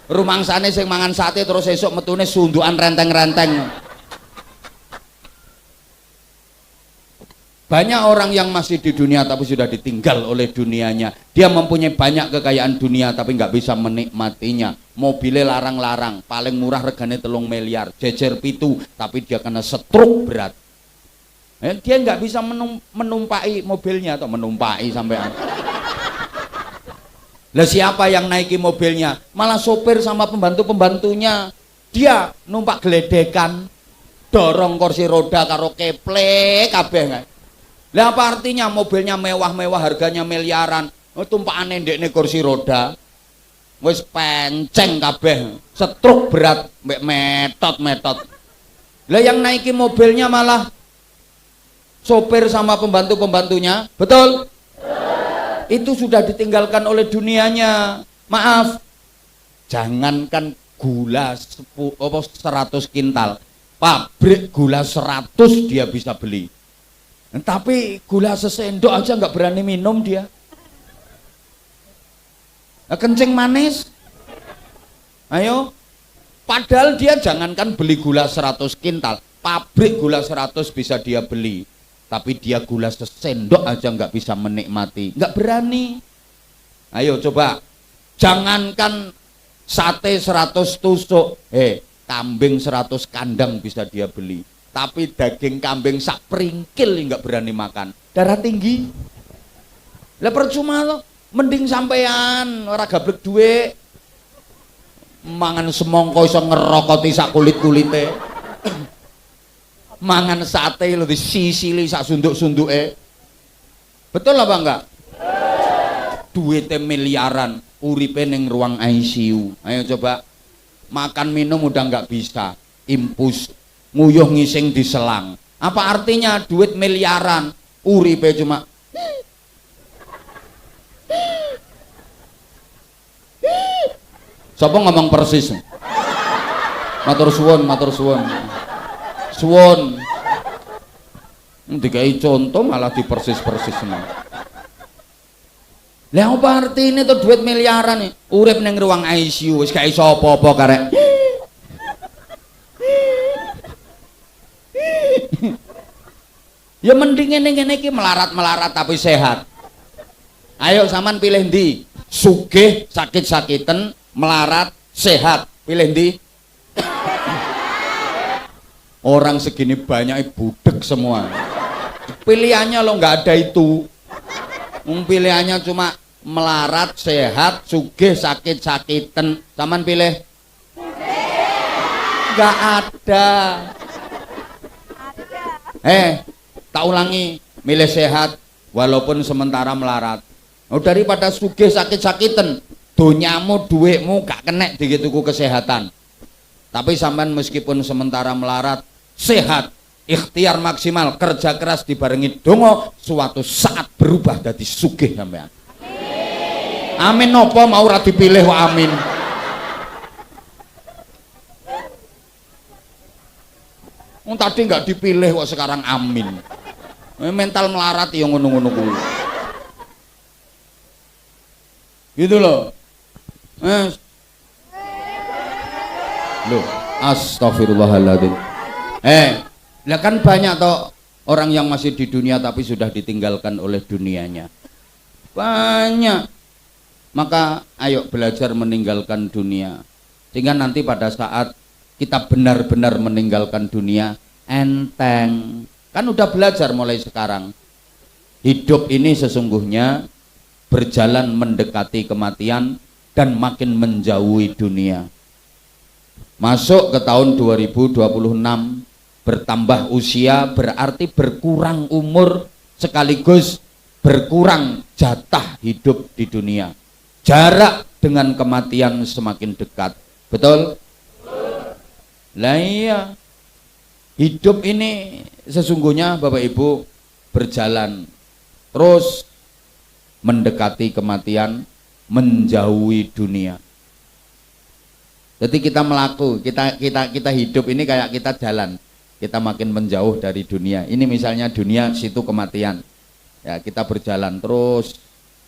Rumangsane sing mangan sate terus esuk metune sundukan renteng-renteng. Banyak orang yang masih di dunia tapi sudah ditinggal oleh dunianya. Dia mempunyai banyak kekayaan dunia tapi nggak bisa menikmatinya. Mobilnya larang-larang, paling murah regane 3 miliar, jejer pitu, tapi dia kena stroke berat. Dia nggak bisa menumpai mobilnya atau menumpai sampean. Lah siapa yang naiki mobilnya? Malah sopir sama pembantu-pembantunya. Dia numpak geledekan, dorong kursi roda karo keple kabeh. Lah apa artinya mobilnya mewah-mewah harganya miliaran, tumpakane ndekne kursi roda. Wis penceng kabeh, stroke berat mbek metot-metot. Lah yang naiki mobilnya malah sopir sama pembantu-pembantunya, betul? Itu sudah ditinggalkan oleh dunianya. Maaf, jangankan gula 100 kintal, pabrik gula 100 dia bisa beli. Tapi gula sesendok aja nggak berani minum dia. Kencing manis. Ayo. Padahal dia jangankan beli gula 100 kintal, pabrik gula 100 bisa dia beli. Tapi dia gula sesendok aja nggak bisa menikmati, nggak berani. Ayo coba, jangankan sate 100 tusuk, kambing 100 kandang bisa dia beli. Tapi daging kambing sak pringkil nggak berani makan, darah tinggi. Lah percuma loh, mending sampean ora gablek duit, mangan semongko iso ngerokoti sak kulit-kulite. Mangan sate lho disisili sak sunduk-sunduke. Betul apa enggak? Duitnya miliaran, uripe ning ruang ICU. Ayo coba, makan minum udah nggak bisa, impus, nguyuh ngising di selang. Apa artinya duit miliaran, uripe cuma siapa ngomong persis? Matur suwun, matur suwun. Suwun. Dikai contoh malah dipersis-persis. Lah apa artine to duit miliaran nih? Urip ning ruang ICU wis gak iso apa-apa karek. Ya mending ngene iki melarat-melarat tapi sehat. Ayo sampean pilih ndi? Sugih sakit-sakiten, melarat, sehat. Pilih ndi? Orang segini banyak budek semua. Pilihannya lo nggak ada itu. Pilihannya cuma melarat, sehat, sugih, sakit-sakiten. Sampean pilih? Nggak ada. Tak ulangi, milih sehat walaupun sementara melarat. Oh, daripada sugih sakit-sakiten, donyamu, duitmu gak kena digituku kesehatan. Tapi sampean meskipun sementara melarat, sehat, ikhtiar maksimal, kerja keras dibarengi dongo, suatu saat berubah jadi sugih sampean. Amin nopo mau ora dipilih kok amin. Tadi nggak dipilih kok sekarang amin. Mental melarat yang ngono-ngono kuwi. Gitu loh. Loh, astagfirullahaladzim. Lah kan banyak toh orang yang masih di dunia tapi sudah ditinggalkan oleh dunianya. Banyak. Maka ayo belajar meninggalkan dunia. Sehingga nanti pada saat kita benar-benar meninggalkan dunia enteng. Kan udah belajar mulai sekarang. Hidup ini sesungguhnya berjalan mendekati kematian dan makin menjauhi dunia. Masuk ke tahun 2026, bertambah usia berarti berkurang umur sekaligus berkurang jatah hidup di dunia. Jarak dengan kematian semakin dekat. Betul? Lah iya. Hidup ini sesungguhnya Bapak Ibu berjalan terus mendekati kematian, menjauhi dunia. Jadi kita kita hidup ini kayak kita jalan, kita makin menjauh dari dunia. Ini misalnya dunia, situ kematian. Ya, kita berjalan terus,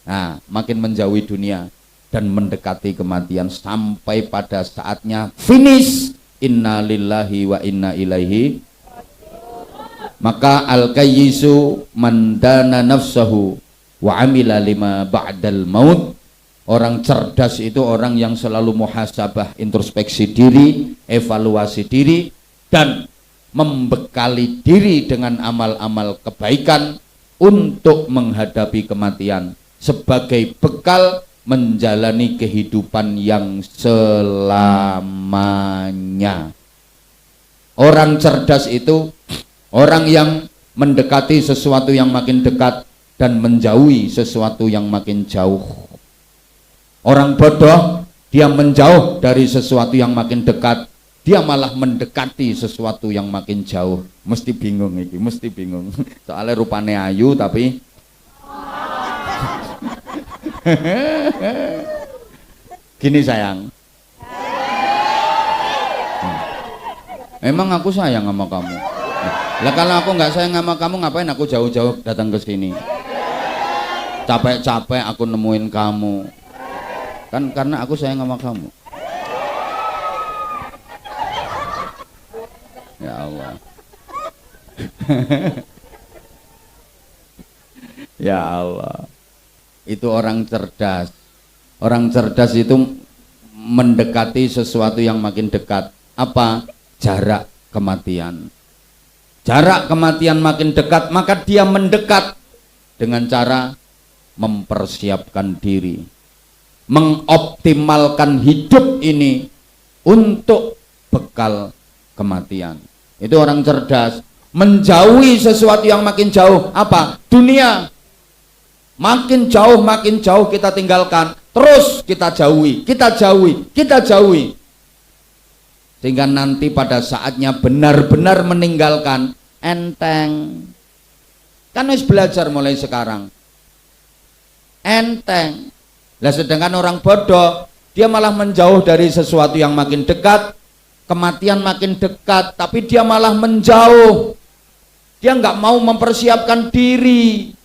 nah, makin menjauhi dunia dan mendekati kematian sampai pada saatnya finish. Inna lillahi wa inna ilaihi. Maka al-kayyisu man dana nafsahu wa amila lima ba'dal maut. Orang cerdas itu orang yang selalu muhasabah, introspeksi diri, evaluasi diri, dan membekali diri dengan amal-amal kebaikan untuk menghadapi kematian sebagai bekal menjalani kehidupan yang selamanya. Orang cerdas itu orang yang mendekati sesuatu yang makin dekat dan menjauhi sesuatu yang makin jauh. Orang bodoh, dia menjauh dari sesuatu yang makin dekat, dia malah mendekati sesuatu yang makin jauh. Mesti bingung iki, mesti bingung. Soalnya rupane ayu tapi gini sayang. Emang aku sayang sama kamu. Lah kalau aku nggak sayang sama kamu, ngapain aku jauh-jauh datang ke sini? Capek-capek aku nemuin kamu. Kan karena aku sayang sama kamu. Ya Allah. Ya Allah. Itu orang cerdas. Orang cerdas itu mendekati sesuatu yang makin dekat. Apa? Jarak kematian. Jarak kematian makin dekat, maka dia mendekat dengan cara mempersiapkan diri, mengoptimalkan hidup ini untuk bekal kematian. Itu orang cerdas. Menjauhi sesuatu yang makin jauh. Apa? Dunia. Makin jauh kita tinggalkan, terus kita jauhi, kita jauhi, kita jauhi, sehingga nanti pada saatnya benar-benar meninggalkan enteng. Kan harus belajar mulai sekarang enteng. Lah sedangkan orang bodoh, dia malah menjauh dari sesuatu yang makin dekat, kematian makin dekat, tapi dia malah menjauh. Dia nggak mau mempersiapkan diri.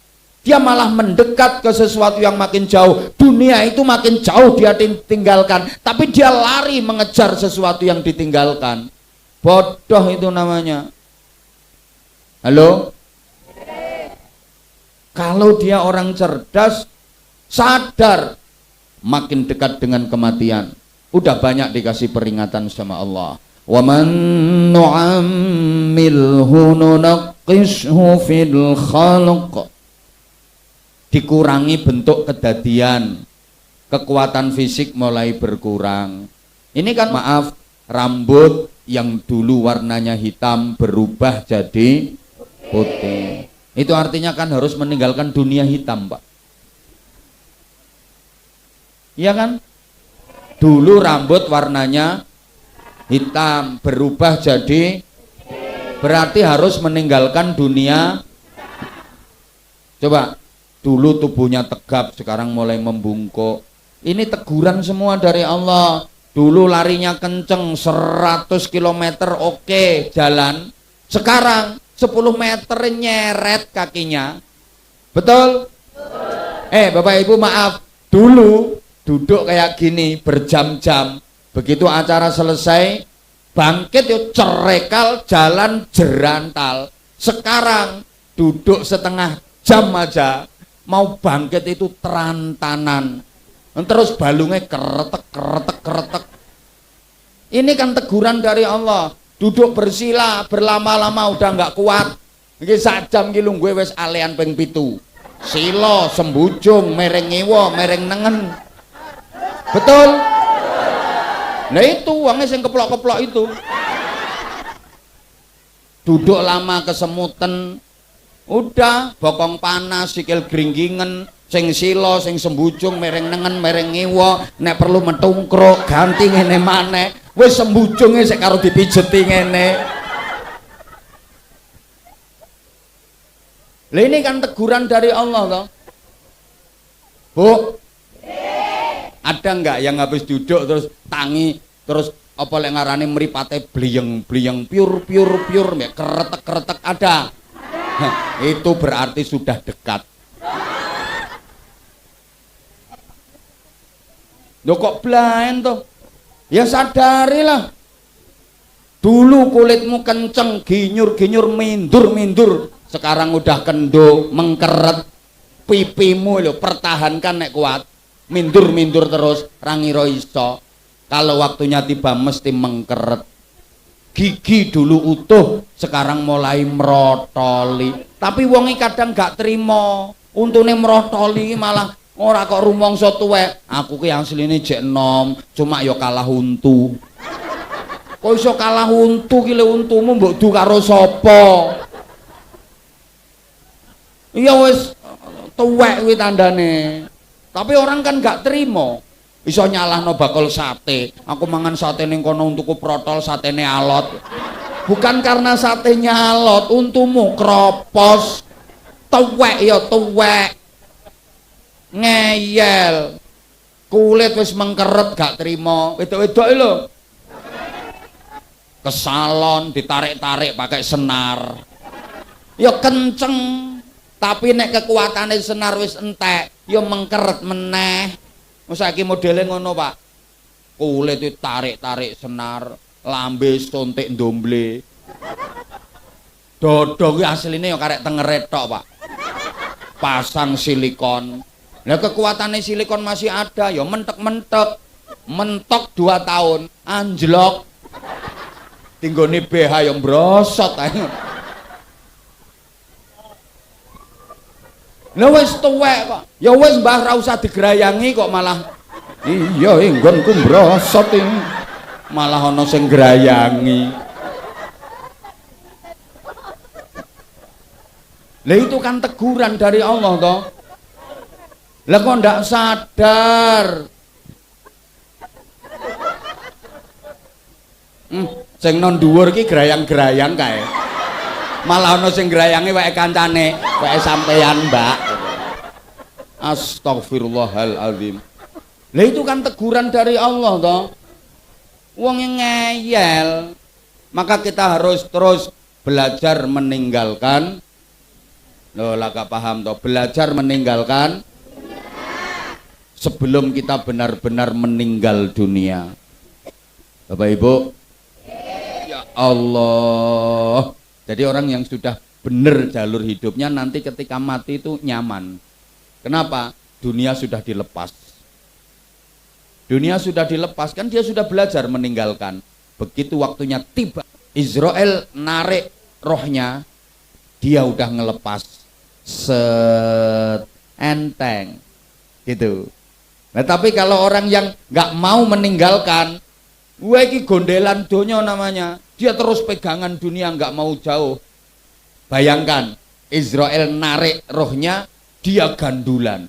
dia malah mendekat ke sesuatu yang makin jauh. Dunia itu makin jauh dia tinggalkan, tapi dia lari mengejar sesuatu yang ditinggalkan. Bodoh itu namanya. Halo? Kalau dia orang cerdas, sadar, makin dekat dengan kematian. Udah banyak dikasih peringatan sama Allah. Wa man nu'ammilhu nunaqqishu fil khalq. Dikurangi bentuk kedadian, kekuatan fisik mulai berkurang. Ini kan maaf, rambut yang dulu warnanya hitam berubah jadi putih. Itu artinya kan harus meninggalkan dunia hitam, Pak. Iya kan? Dulu rambut warnanya hitam berubah jadi, berarti harus meninggalkan dunia. Coba, dulu tubuhnya tegap, sekarang mulai membungkuk. Ini teguran semua dari Allah. Dulu larinya kenceng 100 km oke, jalan. Sekarang 10 meter nyeret kakinya. Betul? Bapak Ibu maaf, dulu duduk kayak gini berjam-jam. Begitu acara selesai, bangkit yuk cerekal, jalan jerantal. Sekarang duduk setengah jam aja, mau bangkit itu terantanan. Terus balungnya keretek. Ini kan teguran dari Allah. Duduk bersila berlama-lama udah nggak kuat. Iki sak jam ki lungguhe wis alean ping 7. Sila, sembujung, mereng ngewa, mereng nengen. Betul? Nah itu uangnya sing keplok-keplok itu. Duduk lama kesemutan, udah bokong panas, sikil gringgingen, sing sila, sing sembujung, mereng nengen, mereng ngewa, nek perlu metungkruk, ganti ngene maneh. Wis sembujunge sik karo dipijeti ngene. Lah ini kan teguran dari Allah toh. Bu. Ada enggak yang habis duduk terus tangi terus apa lek ngarane mripate bliyeng piur mek keretek ada. Itu berarti sudah dekat. Loh kok blaen toh? Ya sadarilah. Dulu kulitmu kenceng, ginyur mindur. Sekarang udah kendo, mengkeret. Pipimu lho pertahankan nek kuat. Mindur terus, rangira iso. Kalau waktunya tiba mesti mengkeret. Gigi dulu utuh, sekarang mulai merotoli. Tapi wongi kadang gak terima. Untune merotoli malah ora kok rumangsa tuwek. Aku ki asline jek enom, cuma ya kalah untu. Kok iso kalah untu ki lho, untumu mbok du karo sapa? Iya wis tuwek kuwi tandane. Tapi orang kan gak terima. Iso nyalahno bakul sate. Aku mangan sate ning kono untuku protol, satene alot. Bukan karena satenya alot, untumu kropos. Tuwek ya tuwek. Ngeyel, kulit wis mengkeret gak terima. Wedok-wedok lho ke salon ditarik-tarik pakai senar ya kenceng, tapi nek kekuatane senar wis entek ya mengkeret meneh. Saiki modele ngono Pak, kulit itu tarik-tarik senar, lambe sontik ndomble, dodo kuwi asline ya karek tengeret tok Pak, pasang silikon. Nah kekuatannya silikon masih ada, ya mentok 2 tahun, anjlok, tinggoni BH yang brosot. Lah wis tuwek kok, ya wis mbah ra usah digrayangi kok malah. Iya, nggonku brosot iki. Malah ana sing grayangi. Lah itu kan teguran dari Allah toh. Lah kok ndak sadar? Sing non dhuwur ki grayang-grayang kae. Malah ana sing grayange wae kancane, wae sampeyan, Mbak. Astagfirullahalazim. Lah itu kan teguran dari Allah toh. Wong yang ngeyel. Maka kita harus terus belajar meninggalkan Loh, lah gak paham toh. Belajar meninggalkan sebelum kita benar-benar meninggal dunia. Bapak Ibu, ya Allah. Jadi orang yang sudah benar jalur hidupnya nanti ketika mati itu nyaman. Kenapa? Dunia sudah dilepas. Dunia sudah dilepas, kan dia sudah belajar meninggalkan. Begitu waktunya tiba, Israel narik rohnya, dia udah ngelepas. Enteng gitu. Nah tapi kalau orang yang nggak mau meninggalkan, wah ini gondelan donya namanya, dia terus pegangan dunia nggak mau jauh. Bayangkan Israel narik rohnya, dia gandulan.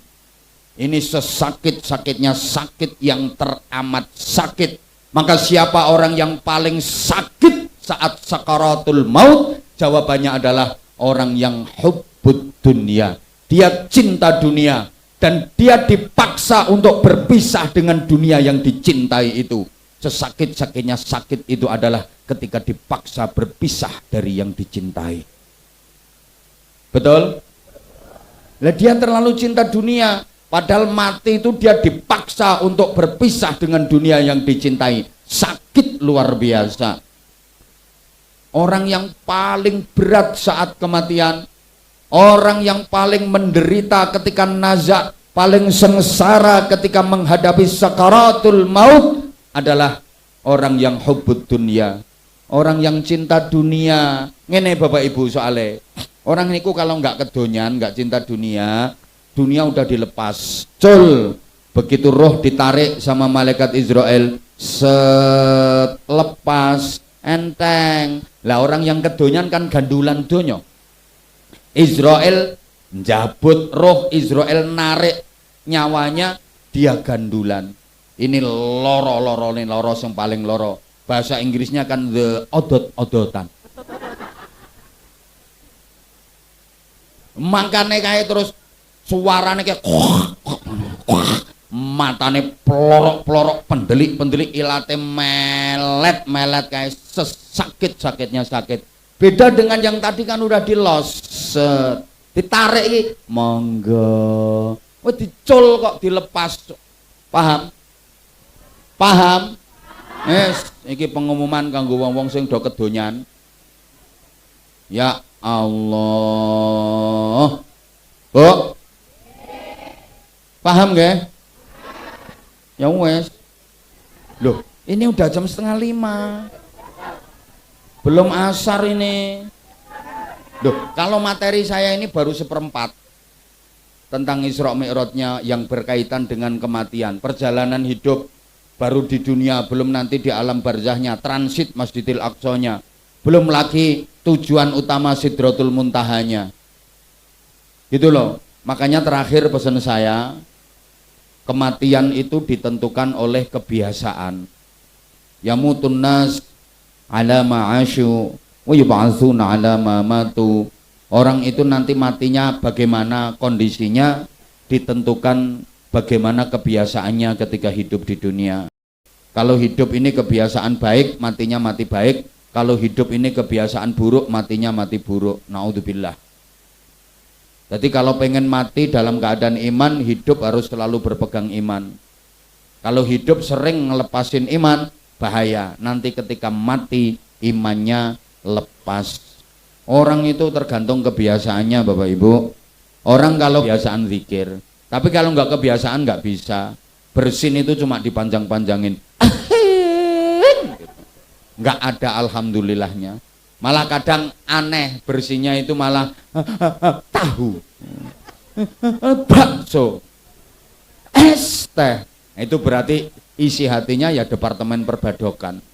Ini sesakit-sakitnya sakit yang teramat sakit. Maka siapa orang yang paling sakit saat sakaratul maut? Jawabannya adalah orang yang hubbud dunia. Dia cinta dunia dan dia dipaksa untuk berpisah dengan dunia yang dicintai itu. Sesakit-sakitnya sakit itu adalah ketika dipaksa berpisah dari yang dicintai. Betul? Lah dia terlalu cinta dunia, padahal mati itu dia dipaksa untuk berpisah dengan dunia yang dicintai. Sakit luar biasa. Orang yang paling berat saat kematian, orang yang paling menderita ketika nazak, paling sengsara ketika menghadapi sakaratul maut adalah orang yang hubbud dunia, orang yang cinta dunia. Ngene Bapak Ibu soalnya, orang niku kalau nggak kedonyan, nggak cinta dunia, dunia udah dilepas. Cul, begitu roh ditarik sama malaikat Israel, lepas, enteng. Lah orang yang kedonyan kan gandulan donyo. Israel njabut roh, Israel narik nyawanya, dia gandulan. Ini loro yang paling loro. Bahasa Inggrisnya kan the odot-odotan. Makanya kayak terus suaranya kayak matane plorok-plorok, pendelik-pendelik, ilate melet-melet kayak sesakit-sakitnya sakit. Beda dengan yang tadi kan udah dilos, ditarik iki, monggo. Oh dicul kok dilepas. Paham? Paham? Yes, iki pengumuman kanggo wong-wong sing do kedonyan. Ya Allah. Bu. Paham nggih? Ya wes. Loh, ini udah jam 4:30. Belum asar ini. Loh, kalau materi saya ini baru 1/4 tentang Isra Mi'rajnya yang berkaitan dengan kematian, perjalanan hidup baru di dunia, belum nanti di alam barzahnya, transit Masjidil Aqsanya, belum lagi tujuan utama Sidratul Muntahanya. Gitu loh. Makanya terakhir pesan saya, kematian itu ditentukan oleh kebiasaan. Yamutun nas ala ma'asyu wa yub'atsuna ala ma matu. Orang itu nanti matinya bagaimana kondisinya ditentukan bagaimana kebiasaannya ketika hidup di dunia. Kalau hidup ini kebiasaan baik, matinya mati baik. Kalau hidup ini kebiasaan buruk, matinya mati buruk. Naudzubillah. Jadi kalau pengen mati dalam keadaan iman, hidup harus selalu berpegang iman. Kalau hidup sering ngelepasin iman, bahaya. Nanti ketika mati, imannya lepas. Orang itu tergantung kebiasaannya Bapak Ibu. Orang kalau kebiasaan zikir, tapi kalau nggak kebiasaan nggak bisa. Bersin itu cuma dipanjang-panjangin. Nggak ada alhamdulillahnya. Malah kadang aneh, bersihnya itu malah tahu, bakso, es teh. Itu berarti isi hatinya ya departemen perbadokan.